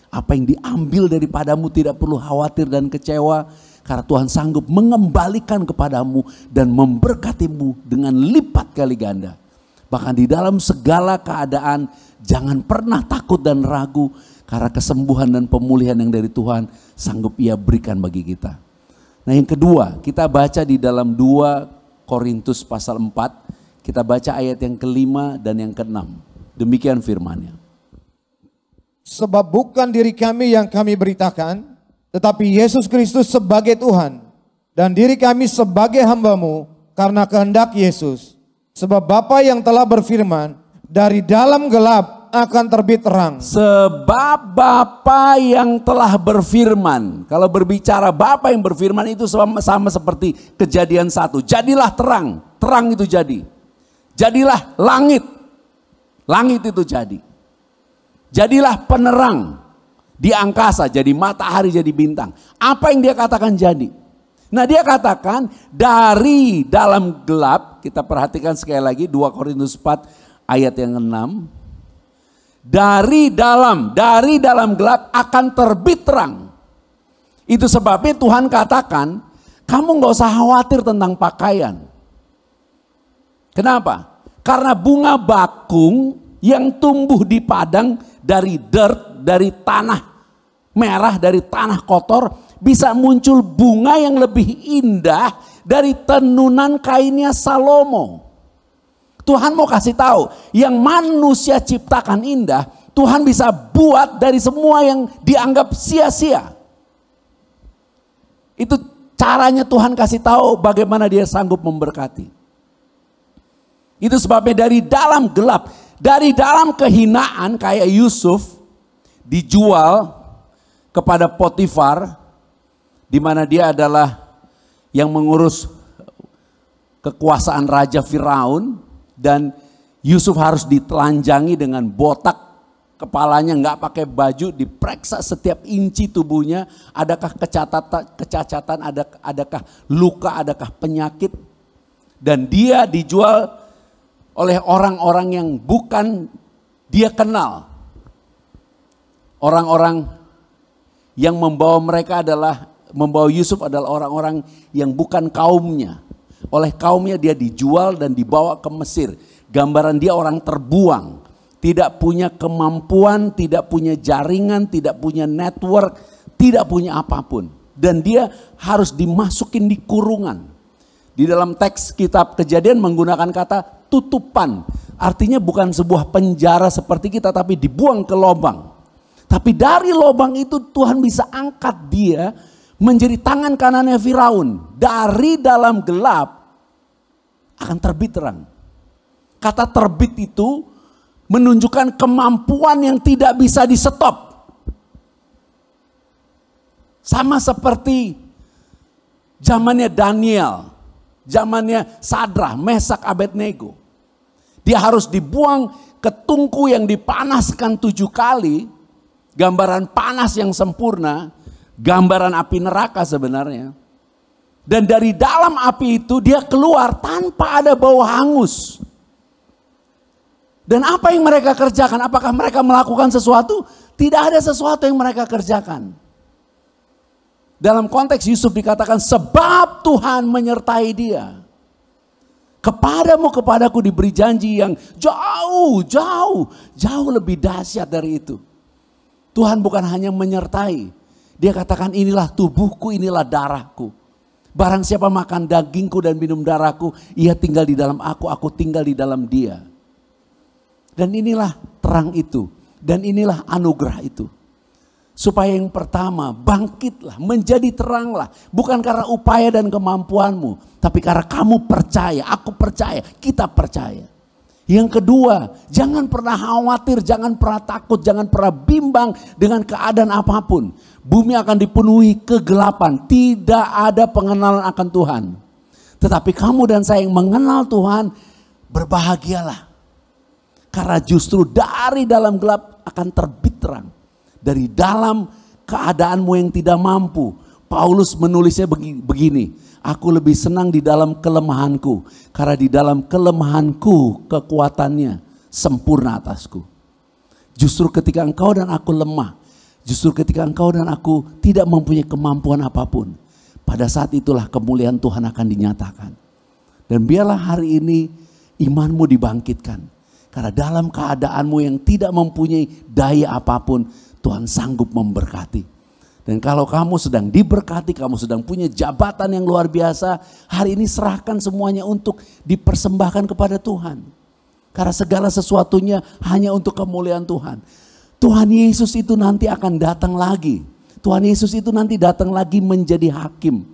Apa yang diambil daripadamu tidak perlu khawatir dan kecewa, karena Tuhan sanggup mengembalikan kepadamu dan memberkatimu dengan lipat kali ganda. Bahkan di dalam segala keadaan jangan pernah takut dan ragu, karena kesembuhan dan pemulihan yang dari Tuhan sanggup Ia berikan bagi kita. Nah yang kedua, kita baca di dalam 2 Korintus pasal 4, kita baca ayat yang ke-5 dan yang ke-6. Demikian firman-Nya.
Sebab bukan diri kami yang kami beritakan, tetapi Yesus Kristus sebagai Tuhan, dan diri kami sebagai hamba-Mu karena kehendak Yesus. Sebab Bapa yang telah berfirman, dari dalam gelap akan terbit terang.
Sebab Bapa yang telah berfirman. Kalau berbicara Bapa yang berfirman itu sama seperti Kejadian 1. Jadilah terang, terang itu jadi. Jadilah langit, langit itu jadi. Jadilah penerang di angkasa, jadi matahari, jadi bintang. Apa yang dia katakan jadi? Nah dia katakan dari dalam gelap, kita perhatikan sekali lagi 2 Korintus 4 ayat yang 6. Dari dalam gelap akan terbit terang. Itu sebabnya Tuhan katakan, kamu gak usah khawatir tentang pakaian. Kenapa? Karena bunga bakung yang tumbuh di padang dari dirt, dari tanah merah, dari tanah kotor, bisa muncul bunga yang lebih indah dari tenunan kainnya Salomo. Tuhan mau kasih tahu, yang manusia ciptakan indah, Tuhan bisa buat dari semua yang dianggap sia-sia. Itu caranya Tuhan kasih tahu bagaimana Dia sanggup memberkati. Itu sebabnya dari dalam gelap, dari dalam kehinaan kayak Yusuf dijual kepada Potifar, di mana dia adalah yang mengurus kekuasaan Raja Firaun. Dan Yusuf harus ditelanjangi dengan botak, kepalanya nggak pakai baju, diperiksa setiap inci tubuhnya, adakah kecacatan, adakah luka, adakah penyakit. Dan dia dijual oleh orang-orang yang bukan dia kenal. Orang-orang yang membawa Yusuf adalah orang-orang yang bukan kaumnya. Oleh kaumnya dia dijual dan dibawa ke Mesir. Gambaran dia orang terbuang. Tidak punya kemampuan, tidak punya jaringan, tidak punya network, tidak punya apapun. Dan dia harus dimasukin di kurungan. Di dalam teks kitab Kejadian menggunakan kata tutupan. Artinya bukan sebuah penjara seperti kita, tapi dibuang ke lubang. Tapi dari lubang itu Tuhan bisa angkat dia menjadi tangan kanannya Firaun. Dari dalam gelap akan terbit terang. Kata terbit itu menunjukkan kemampuan yang tidak bisa di-stop. Sama seperti zamannya Daniel, zamannya Sadrah, Mesak, Abednego. Dia harus dibuang ke tungku yang dipanaskan 7 kali. Gambaran panas yang sempurna, gambaran api neraka sebenarnya. Dan dari dalam api itu dia keluar tanpa ada bau hangus. Dan apa yang mereka kerjakan? Apakah mereka melakukan sesuatu? Tidak ada sesuatu yang mereka kerjakan. Dalam konteks Yusuf dikatakan sebab Tuhan menyertai dia. Kepadaku diberi janji yang jauh lebih dahsyat dari itu. Tuhan bukan hanya menyertai. Dia katakan inilah tubuhku, inilah darahku. Barang siapa makan dagingku dan minum darahku, ia tinggal di dalam aku tinggal di dalam dia. Dan inilah terang itu. Dan inilah anugerah itu. Supaya yang pertama, bangkitlah, menjadi teranglah. Bukan karena upaya dan kemampuanmu. Tapi karena kamu percaya, aku percaya, kita percaya. Yang kedua, jangan pernah khawatir, jangan pernah takut, jangan pernah bimbang dengan keadaan apapun. Bumi akan dipenuhi kegelapan, tidak ada pengenalan akan Tuhan. Tetapi kamu dan saya yang mengenal Tuhan, berbahagialah. Karena justru dari dalam gelap akan terbit terang. Dari dalam keadaanmu yang tidak mampu. Paulus menulisnya begini, aku lebih senang di dalam kelemahanku. Karena di dalam kelemahanku kekuatannya sempurna atasku. Justru ketika engkau dan aku lemah. Justru ketika engkau dan aku tidak mempunyai kemampuan apapun. Pada saat itulah kemuliaan Tuhan akan dinyatakan. Dan biarlah hari ini imanmu dibangkitkan. Karena dalam keadaanmu yang tidak mempunyai daya apapun, Tuhan sanggup memberkati. Dan kalau kamu sedang diberkati, kamu sedang punya jabatan yang luar biasa, hari ini serahkan semuanya untuk dipersembahkan kepada Tuhan. Karena segala sesuatunya hanya untuk kemuliaan Tuhan. Tuhan Yesus itu nanti akan datang lagi. Tuhan Yesus itu nanti datang lagi menjadi hakim.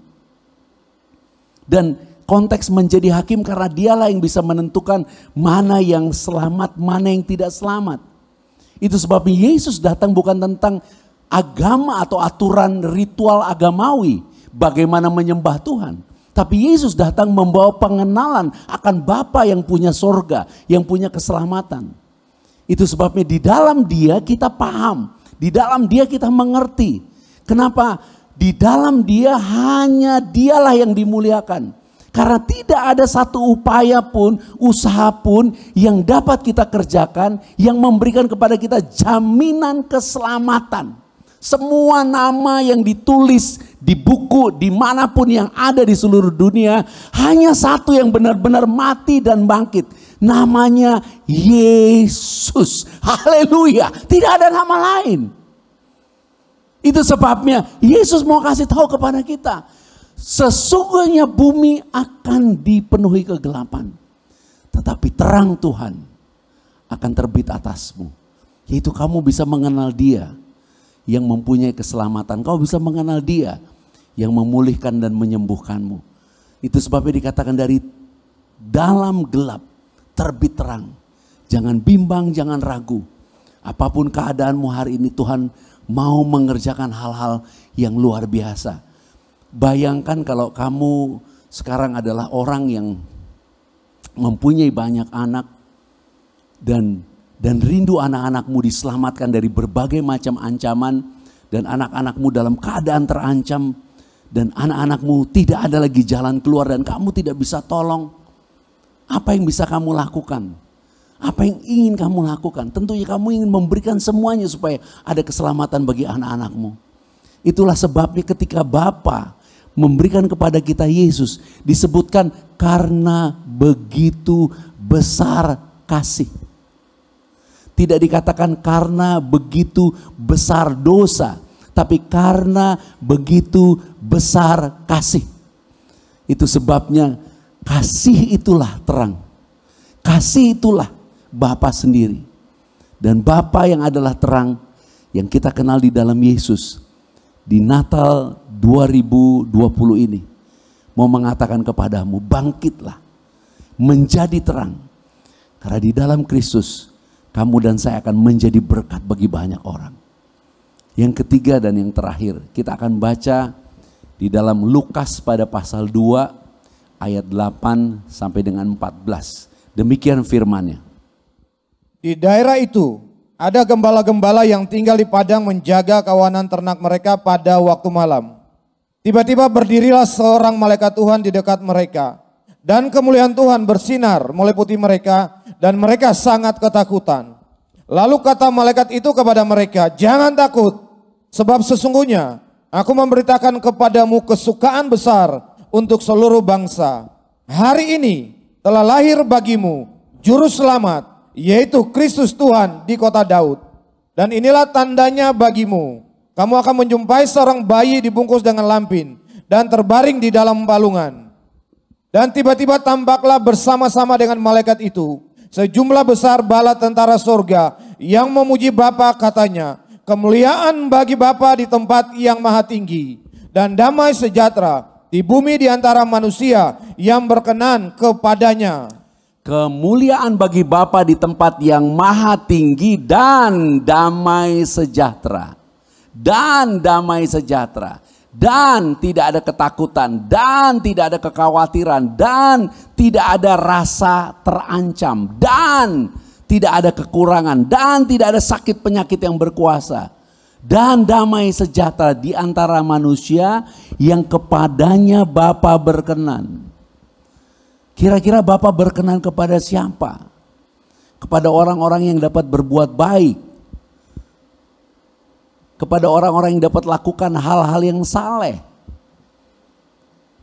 Dan konteks menjadi hakim karena dialah yang bisa menentukan mana yang selamat, mana yang tidak selamat. Itu sebabnya Yesus datang bukan tentang agama atau aturan ritual agamawi, bagaimana menyembah Tuhan. Tapi Yesus datang membawa pengenalan akan Bapa yang punya sorga, yang punya keselamatan. Itu sebabnya di dalam Dia kita paham, di dalam Dia kita mengerti. Kenapa? Di dalam Dia hanya Dialah yang dimuliakan. Karena tidak ada satu upaya pun, usaha pun yang dapat kita kerjakan yang memberikan kepada kita jaminan keselamatan. Semua nama yang ditulis di buku dimanapun yang ada di seluruh dunia, hanya satu yang benar-benar mati dan bangkit. Namanya Yesus. Haleluya. Tidak ada nama lain. Itu sebabnya Yesus mau kasih tahu kepada kita. Sesungguhnya bumi akan dipenuhi kegelapan. Tetapi terang Tuhan akan terbit atasmu. Yaitu kamu bisa mengenal Dia yang mempunyai keselamatan. Kau bisa mengenal Dia yang memulihkan dan menyembuhkanmu. Itu sebabnya dikatakan dari dalam gelap terbit terang. Jangan bimbang, jangan ragu. Apapun keadaanmu hari ini, Tuhan mau mengerjakan hal-hal yang luar biasa. Bayangkan kalau kamu sekarang adalah orang yang mempunyai banyak anak dan rindu anak-anakmu diselamatkan dari berbagai macam ancaman dan anak-anakmu dalam keadaan terancam dan anak-anakmu tidak ada lagi jalan keluar dan kamu tidak bisa tolong. Apa yang bisa kamu lakukan? Apa yang ingin kamu lakukan? Tentunya kamu ingin memberikan semuanya supaya ada keselamatan bagi anak-anakmu. Itulah sebabnya ketika Bapa memberikan kepada kita Yesus, disebutkan karena begitu besar kasih. Tidak dikatakan karena begitu besar dosa, tapi karena begitu besar kasih. Itu sebabnya kasih itulah terang. Kasih itulah Bapa sendiri. Dan Bapa yang adalah terang yang kita kenal di dalam Yesus. Di Natal 2020 ini mau mengatakan kepadamu, bangkitlah, menjadi terang. Karena di dalam Kristus kamu dan saya akan menjadi berkat bagi banyak orang. Yang ketiga dan yang terakhir, kita akan baca di dalam Lukas pada pasal 2 ayat 8 sampai dengan 14. Demikian firman-Nya.
Di daerah itu ada gembala-gembala yang tinggal di padang menjaga kawanan ternak mereka pada waktu malam. Tiba-tiba berdirilah seorang malaikat Tuhan di dekat mereka. Dan kemuliaan Tuhan bersinar meliputi mereka dan mereka sangat ketakutan. Lalu kata malaikat itu kepada mereka, jangan takut, sebab sesungguhnya aku memberitakan kepadamu kesukaan besar untuk seluruh bangsa. Hari ini telah lahir bagimu juru selamat, yaitu Kristus Tuhan di kota Daud. Dan inilah tandanya bagimu, kamu akan menjumpai seorang bayi dibungkus dengan lampin dan terbaring di dalam palungan. Dan tiba-tiba tampaklah bersama-sama dengan malaikat itu sejumlah besar bala tentara sorga yang memuji Bapa, katanya, kemuliaan bagi Bapa di tempat yang maha tinggi dan damai sejahtera di bumi di antara manusia yang berkenan kepadanya.
Kemuliaan bagi Bapa di tempat yang maha tinggi dan damai sejahtera. Dan damai sejahtera. dan tidak ada ketakutan, dan tidak ada kekhawatiran, dan tidak ada rasa terancam, dan tidak ada kekurangan, dan tidak ada sakit penyakit yang berkuasa, dan damai sejahtera di antara manusia yang kepadanya Bapa berkenan. Kira-kira Bapa berkenan kepada siapa? Kepada orang-orang yang dapat berbuat baik, kepada orang-orang yang dapat lakukan hal-hal yang saleh.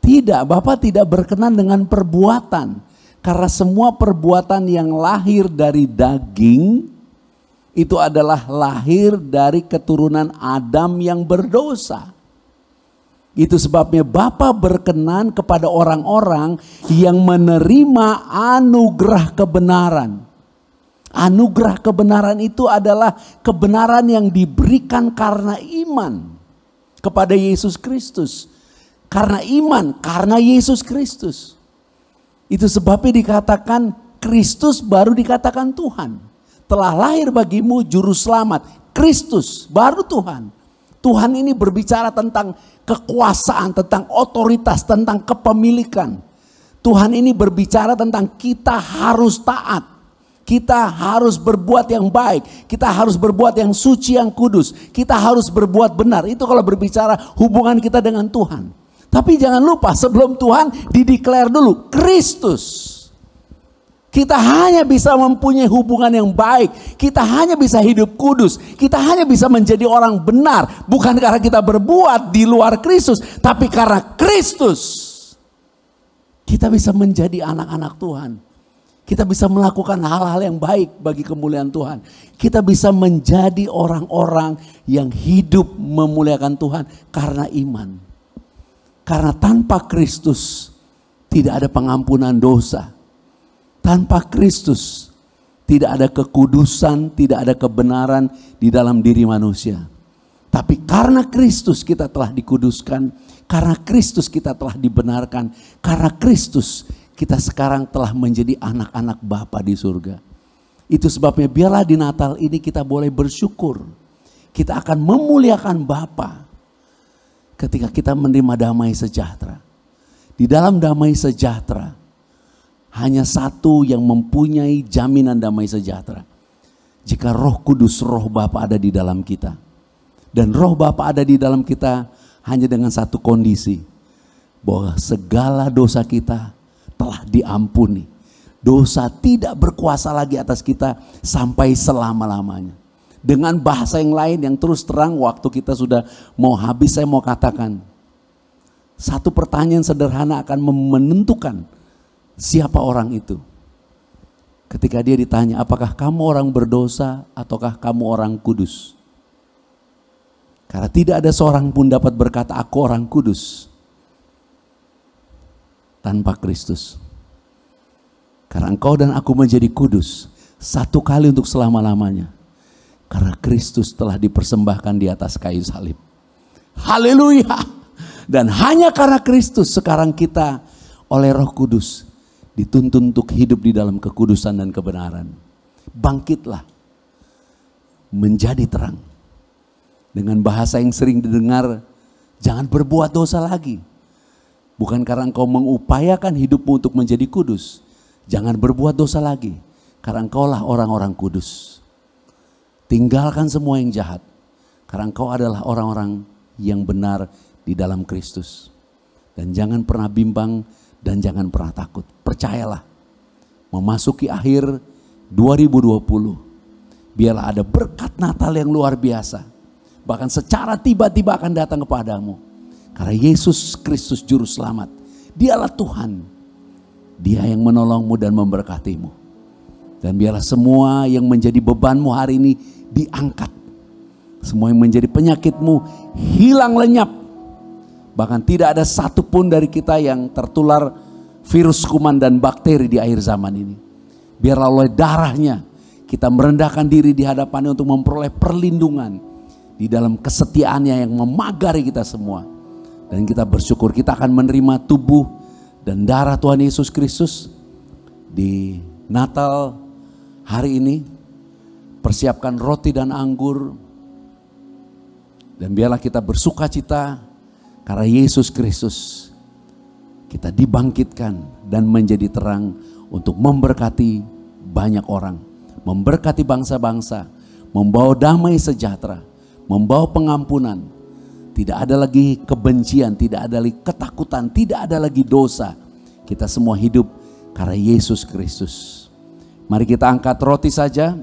Tidak, Bapa tidak berkenan dengan perbuatan, karena semua perbuatan yang lahir dari daging itu adalah lahir dari keturunan Adam yang berdosa. Itu sebabnya Bapa berkenan kepada orang-orang yang menerima anugerah kebenaran. Anugerah kebenaran itu adalah kebenaran yang diberikan karena iman kepada Yesus Kristus. Karena iman, karena Yesus Kristus. Itu sebabnya dikatakan Kristus baru dikatakan Tuhan. Telah lahir bagimu juru selamat, Kristus baru Tuhan. Tuhan ini berbicara tentang kekuasaan, tentang otoritas, tentang kepemilikan. Tuhan ini berbicara tentang kita harus taat. Kita harus berbuat yang baik, kita harus berbuat yang suci, yang kudus, kita harus berbuat benar. Itu kalau berbicara hubungan kita dengan Tuhan. Tapi jangan lupa sebelum Tuhan dideklar dulu Kristus. Kita hanya bisa mempunyai hubungan yang baik, kita hanya bisa hidup kudus, kita hanya bisa menjadi orang benar. Bukan karena kita berbuat di luar Kristus, tapi karena Kristus. Kita bisa menjadi anak-anak Tuhan. Kita bisa melakukan hal-hal yang baik bagi kemuliaan Tuhan. Kita bisa menjadi orang-orang yang hidup memuliakan Tuhan karena iman. Karena tanpa Kristus tidak ada pengampunan dosa. Tanpa Kristus tidak ada kekudusan, tidak ada kebenaran di dalam diri manusia. Tapi karena Kristus kita telah dikuduskan, karena Kristus kita telah dibenarkan, karena Kristus kita sekarang telah menjadi anak-anak Bapa di surga. Itu sebabnya biarlah di Natal ini kita boleh bersyukur. Kita akan memuliakan Bapa ketika kita menerima damai sejahtera. Di dalam damai sejahtera hanya satu yang mempunyai jaminan damai sejahtera. Jika Roh Kudus, Roh Bapa ada di dalam kita. Dan Roh Bapa ada di dalam kita hanya dengan satu kondisi. Bahwa segala dosa kita telah diampuni. Dosa tidak berkuasa lagi atas kita sampai selama-lamanya. Dengan bahasa yang lain yang terus terang waktu kita sudah mau habis, saya mau katakan. Satu pertanyaan sederhana akan menentukan siapa orang itu. Ketika dia ditanya, apakah kamu orang berdosa ataukah kamu orang kudus? Karena tidak ada seorang pun dapat berkata aku orang kudus tanpa Kristus. Karena engkau dan aku menjadi kudus satu kali untuk selama-lamanya. Karena Kristus telah dipersembahkan di atas kayu salib. Haleluya. Dan hanya karena Kristus sekarang kita oleh Roh Kudus dituntun untuk hidup di dalam kekudusan dan kebenaran. Bangkitlah. Menjadi terang. Dengan bahasa yang sering didengar, jangan berbuat dosa lagi. Bukan karena engkau mengupayakan hidupmu untuk menjadi kudus. Jangan berbuat dosa lagi. Karena engkaulah orang-orang kudus. Tinggalkan semua yang jahat. Karena engkau adalah orang-orang yang benar di dalam Kristus. Dan jangan pernah bimbang dan jangan pernah takut. Percayalah. Memasuki akhir 2020. Biarlah ada berkat Natal yang luar biasa. Bahkan secara tiba-tiba akan datang kepadamu. Karena Yesus Kristus Juru Selamat. Dialah Tuhan. Dia yang menolongmu dan memberkatimu. Dan biarlah semua yang menjadi bebanmu hari ini diangkat. Semua yang menjadi penyakitmu hilang lenyap. Bahkan tidak ada satupun dari kita yang tertular virus, kuman dan bakteri di akhir zaman ini. Biarlah oleh darahnya kita merendahkan diri di hadapannya untuk memperoleh perlindungan. Di dalam kesetiaannya yang memagari kita semua. Dan kita bersyukur kita akan menerima tubuh dan darah Tuhan Yesus Kristus di Natal hari ini. Persiapkan roti dan anggur. Dan biarlah kita bersuka cita Karena Yesus Kristus, kita dibangkitkan dan menjadi terang untuk memberkati banyak orang, memberkati bangsa-bangsa, membawa damai sejahtera, membawa pengampunan. Tidak ada lagi kebencian, tidak ada lagi ketakutan, tidak ada lagi dosa. Kita semua hidup karena Yesus Kristus. Mari kita angkat roti saja.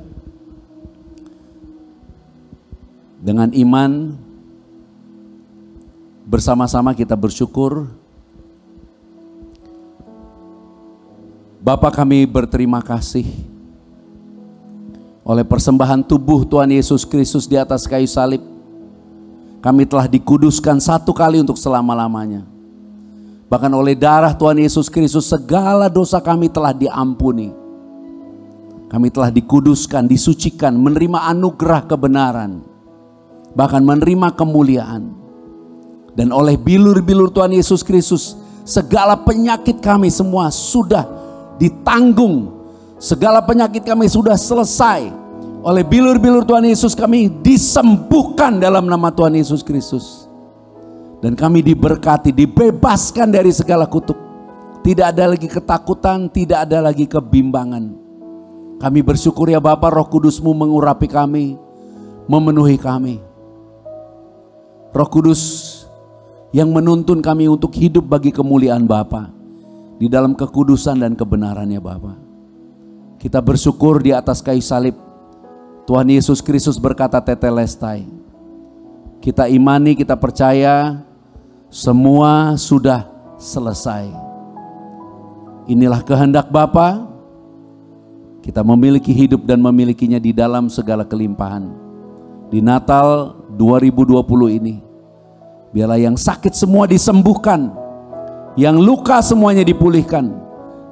Dengan iman bersama-sama kita bersyukur. Bapa, kami berterima kasih oleh persembahan tubuh Tuhan Yesus Kristus di atas kayu salib. Kami telah dikuduskan satu kali untuk selama-lamanya. Bahkan oleh darah Tuhan Yesus Kristus segala dosa kami telah diampuni. Kami telah dikuduskan, disucikan, menerima anugerah kebenaran, bahkan menerima kemuliaan. Dan oleh bilur-bilur Tuhan Yesus Kristus, segala penyakit kami semua sudah ditanggung. Segala penyakit kami sudah selesai. Oleh bilur-bilur Tuhan Yesus kami disembuhkan dalam nama Tuhan Yesus Kristus. Dan kami diberkati, dibebaskan dari segala kutuk. Tidak ada lagi ketakutan, tidak ada lagi kebimbangan. Kami bersyukur ya Bapa, Roh Kudus-Mu mengurapi kami, memenuhi kami. Roh Kudus yang menuntun kami untuk hidup bagi kemuliaan Bapa di dalam kekudusan dan kebenarannya Bapa. Kita bersyukur di atas kayu salib Tuhan Yesus Kristus berkata tetelestai. Kita imani, kita percaya semua sudah selesai. Inilah kehendak Bapa. Kita memiliki hidup dan memilikinya di dalam segala kelimpahan. Di Natal 2020 ini, biarlah yang sakit semua disembuhkan, yang luka semuanya dipulihkan,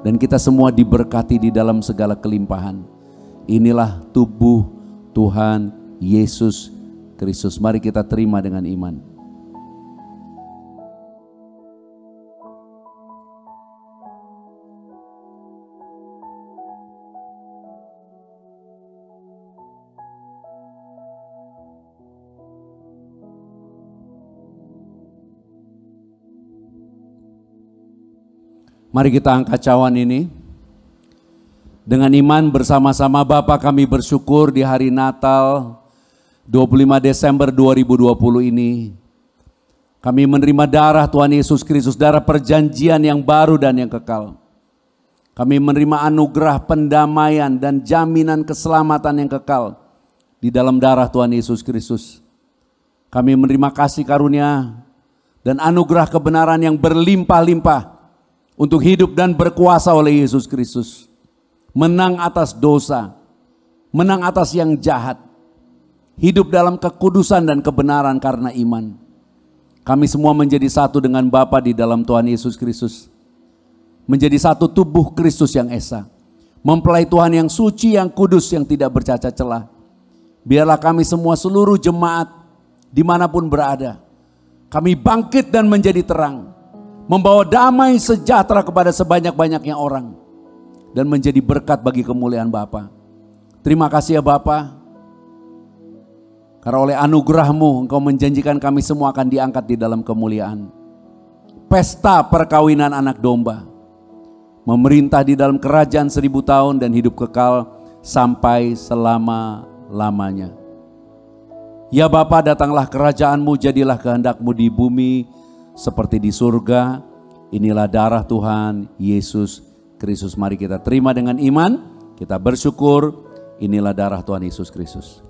dan kita semua diberkati di dalam segala kelimpahan. Inilah tubuh Tuhan Yesus Kristus. Mari kita terima dengan iman. Mari kita angkat cawan ini. Dengan iman bersama-sama Bapa, kami bersyukur di hari Natal 25 Desember 2020 ini. Kami menerima darah Tuhan Yesus Kristus, darah perjanjian yang baru dan yang kekal. Kami menerima anugerah pendamaian dan jaminan keselamatan yang kekal di dalam darah Tuhan Yesus Kristus. Kami menerima kasih karunia dan anugerah kebenaran yang berlimpah-limpah untuk hidup dan berkuasa oleh Yesus Kristus. Menang atas dosa, menang atas yang jahat, hidup dalam kekudusan dan kebenaran karena iman. Kami semua menjadi satu dengan Bapa di dalam Tuhan Yesus Kristus. Menjadi satu tubuh Kristus yang esa. Mempelai Tuhan yang suci, yang kudus, yang tidak bercacat celah. Biarlah kami semua seluruh jemaat dimanapun berada, kami bangkit dan menjadi terang. Membawa damai sejahtera kepada sebanyak-banyaknya orang. Dan menjadi berkat bagi kemuliaan Bapa. Terima kasih ya Bapa. Karena oleh anugerah-Mu Engkau menjanjikan kami semua akan diangkat di dalam kemuliaan. Pesta perkawinan anak domba. Memerintah di dalam kerajaan 1000 tahun dan hidup kekal sampai selama-lamanya. Ya Bapa, datanglah kerajaan-Mu, jadilah kehendak-Mu di bumi seperti di surga. Inilah darah Tuhan Yesus Kristus. Mari kita terima dengan iman. Kita bersyukur. Inilah darah Tuhan Yesus Kristus.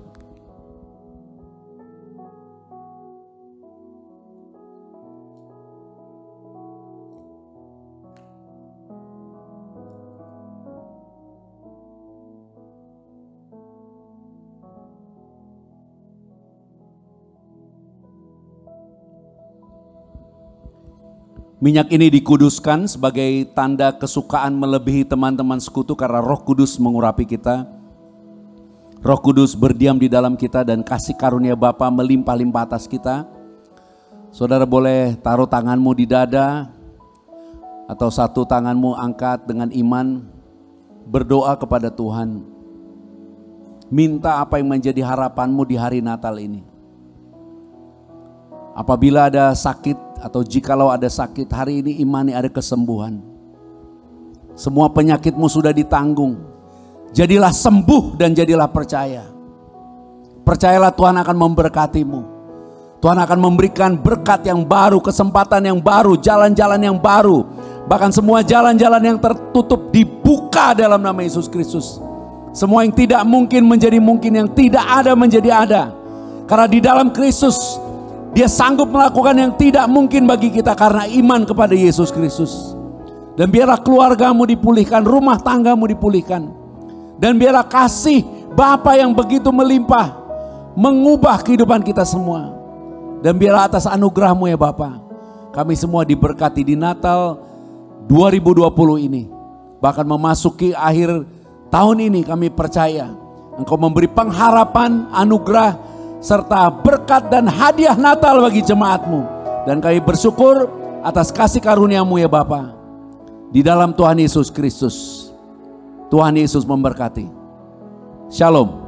Minyak ini dikuduskan sebagai tanda kesukaan melebihi teman-teman sekutu karena Roh Kudus mengurapi kita. Roh Kudus berdiam di dalam kita dan kasih karunia Bapa melimpah-limpah atas kita. Saudara boleh taruh tanganmu di dada atau satu tanganmu angkat dengan iman. Berdoa kepada Tuhan. Minta apa yang menjadi harapanmu di hari Natal ini. Apabila ada sakit atau jikalau ada sakit, hari ini imani ada kesembuhan. Semua penyakitmu sudah ditanggung. Jadilah sembuh dan jadilah percaya. Percayalah Tuhan akan memberkatimu. Tuhan akan memberikan berkat yang baru, kesempatan yang baru, jalan-jalan yang baru. Bahkan semua jalan-jalan yang tertutup dibuka dalam nama Yesus Kristus. Semua yang tidak mungkin menjadi mungkin, yang tidak ada menjadi ada. Karena di dalam Kristus Dia sanggup melakukan yang tidak mungkin bagi kita karena iman kepada Yesus Kristus. Dan biarlah keluargamu dipulihkan, rumah tanggamu dipulihkan. Dan biarlah kasih Bapa yang begitu melimpah mengubah kehidupan kita semua. Dan biarlah atas anugerah-Mu ya Bapa, kami semua diberkati di Natal 2020 ini. Bahkan memasuki akhir tahun ini kami percaya Engkau memberi pengharapan, anugerah, serta berkat dan hadiah Natal bagi jemaat-Mu. Dan kami bersyukur atas kasih karunia-Mu ya Bapa. Di dalam Tuhan Yesus Kristus. Tuhan Yesus memberkati. Shalom.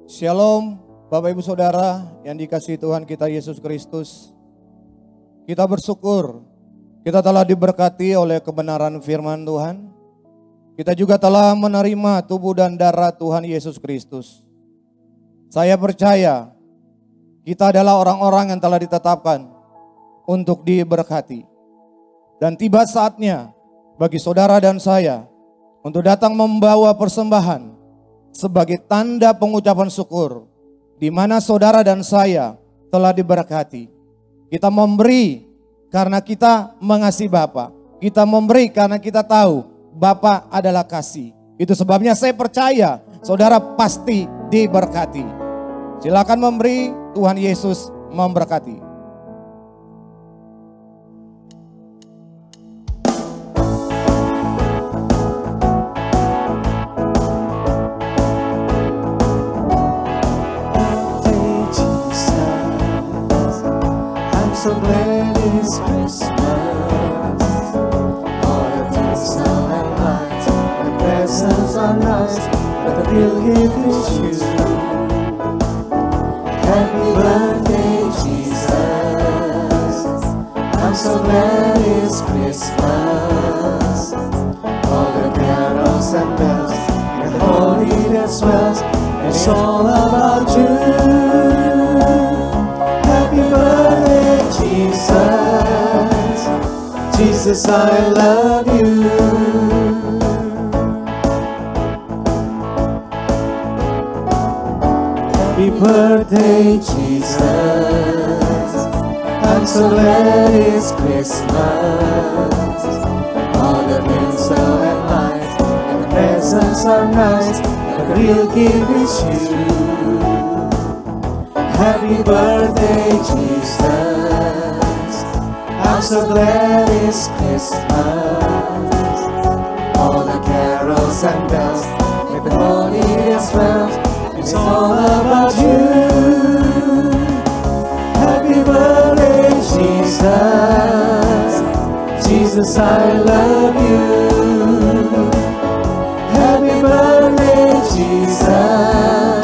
Shalom Bapak Ibu Saudara yang dikasihi Tuhan kita Yesus Kristus. Kita bersyukur kita telah diberkati oleh kebenaran firman Tuhan. Kita juga telah menerima tubuh dan darah Tuhan Yesus Kristus. Saya percaya kita adalah orang-orang yang telah ditetapkan untuk diberkati. Dan tiba saatnya bagi saudara dan saya untuk datang membawa persembahan sebagai tanda pengucapan syukur, di mana saudara dan saya telah diberkati. Kita memberi karena kita mengasihi Bapa. Kita memberi karena kita tahu Bapa adalah kasih. Itu sebabnya saya percaya saudara pasti diberkati. Silakan memberi, Tuhan Yesus memberkati.
So glad it's Christmas. All the things now and light, the presents are nice, but the real gift is you. Happy birthday, Jesus. I'm so glad it's Christmas. All the carols and bells, and the holy that swells, it's all about you. Happy birthday, Jesus, Jesus, I love you. Happy birthday, Jesus, I'm so glad it's Christmas. All the tinsel and lights, and the presents are nice, but the real gift is you. Happy birthday, Jesus, I'm so glad it's Christmas. All the carols and bells, with the holy as well, it's all about you. Happy birthday, Jesus, Jesus, I love you. Happy birthday, Jesus,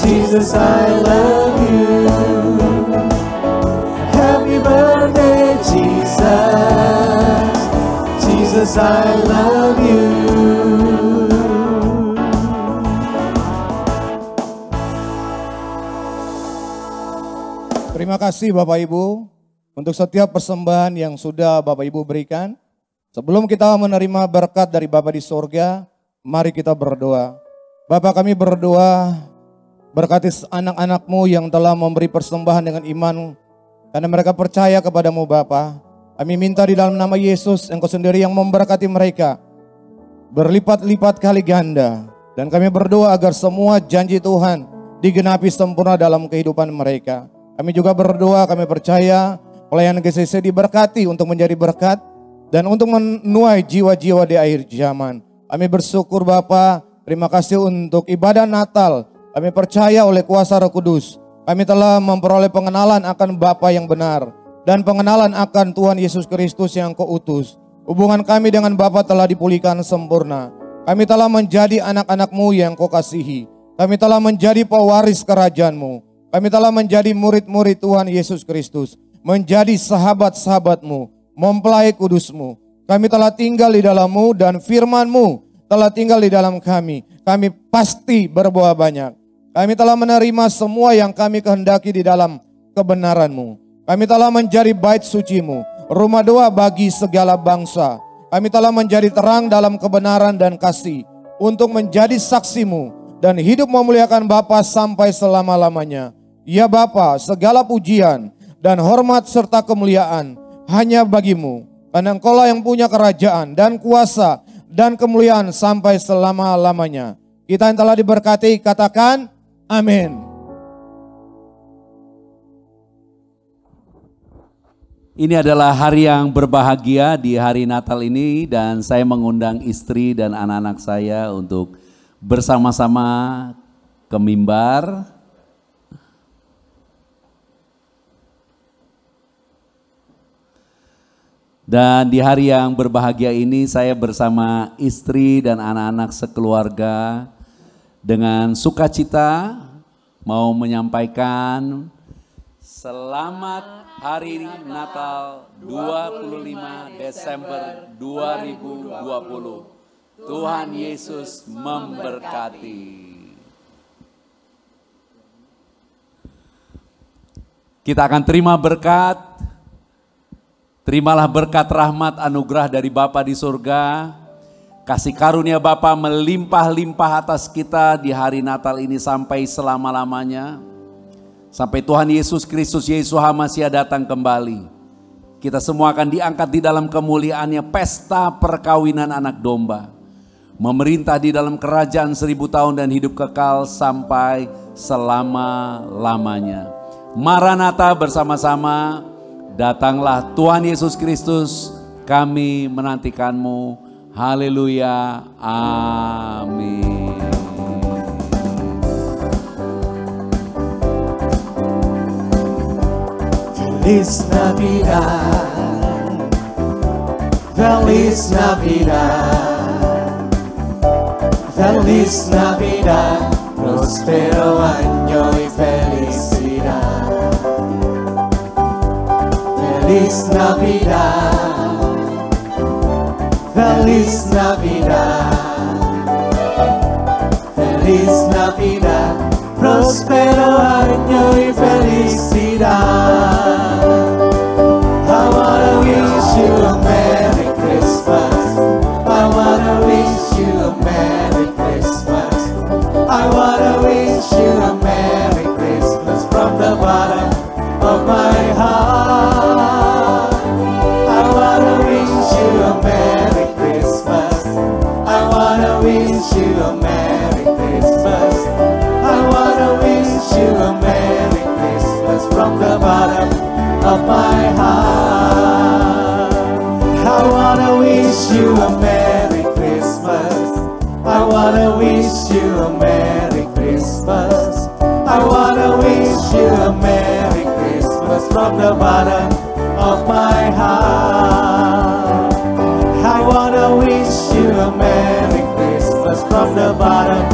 Jesus, I love you. Happy birthday, Jesus, Jesus, I love you.
Terima kasih Bapak Ibu untuk setiap persembahan yang sudah Bapak Ibu berikan. Sebelum kita menerima berkat dari Bapa di sorga, mari kita berdoa. Bapak, kami berdoa, berkati anak-anak-Mu yang telah memberi persembahan dengan iman, karena mereka percaya kepadamu Bapa. Kami minta di dalam nama Yesus, Engkau sendiri yang memberkati mereka berlipat-lipat kali ganda. Dan kami berdoa agar semua janji Tuhan digenapi sempurna dalam kehidupan mereka. Kami juga berdoa, kami percaya pelayanan GCC diberkati untuk menjadi berkat dan untuk menuai jiwa-jiwa di akhir zaman. Kami bersyukur Bapa, terima kasih untuk ibadah Natal. Kami percaya oleh kuasa Roh Kudus, kami telah memperoleh pengenalan akan Bapa yang benar dan pengenalan akan Tuhan Yesus Kristus yang Kau utus. Hubungan kami dengan Bapa telah dipulihkan sempurna. Kami telah menjadi anak-anak-Mu yang Kau kasihi. Kami telah menjadi pewaris kerajaan-Mu. Kami telah menjadi murid-murid Tuhan Yesus Kristus. Menjadi sahabat-sahabat-Mu, mempelai kudus-Mu. Kami telah tinggal di dalam-Mu dan firman-Mu telah tinggal di dalam kami. Kami pasti berbuah banyak. Kami telah menerima semua yang kami kehendaki di dalam kebenaran-Mu. Kami telah menjadi bait suci-Mu, rumah doa bagi segala bangsa. Kami telah menjadi terang dalam kebenaran dan kasih untuk menjadi saksi-Mu dan hidup memuliakan Bapa sampai selama-lamanya. Ya Bapa, segala pujian dan hormat serta kemuliaan hanya bagi-Mu. Karena Engkau-lah yang punya kerajaan dan kuasa dan kemuliaan sampai selama-lamanya. Kita yang telah diberkati katakan amin.
Ini adalah hari yang berbahagia di hari Natal ini, dan saya mengundang istri dan anak-anak saya untuk bersama-sama ke mimbar. Dan di hari yang berbahagia ini saya bersama istri dan anak-anak sekeluarga dengan sukacita mau menyampaikan selamat hari Natal 25 Desember 2020. Tuhan Yesus memberkati. Kita akan terima berkat. Terimalah berkat rahmat anugerah dari Bapa di surga. Kasih karunia Bapa melimpah-limpah atas kita di hari Natal ini sampai selama-lamanya. Sampai Tuhan Yesus Kristus Yeshua Masih datang kembali. Kita semua akan diangkat di dalam kemuliaannya, pesta perkawinan anak domba. Memerintah di dalam kerajaan 1000 tahun dan hidup kekal sampai selama-lamanya. Maranatha bersama-sama. Datanglah Tuhan Yesus Kristus, kami menantikanmu. Haleluya, amin.
Feliz Navidad, Feliz Navidad, Feliz Navidad, prospero año y felicidad. Feliz Navidad, Feliz Navidad, Feliz Navidad, prospero año y felicidad. I wanna wish you a Merry Christmas. I wanna wish you a Merry Christmas. I wanna wish you a Merry Christmas from the bottom of my heart. I wanna wish you a Merry Christmas. I wanna wish you a Merry Christmas. I wanna wish you a Merry Christmas from the bottom of my heart. I wanna wish you a Merry Christmas. I wanna wish you a Merry Christmas. I wanna wish you a Merry Christmas from the bottom of my heart. I wanna wish you a Merry Christmas from the bottom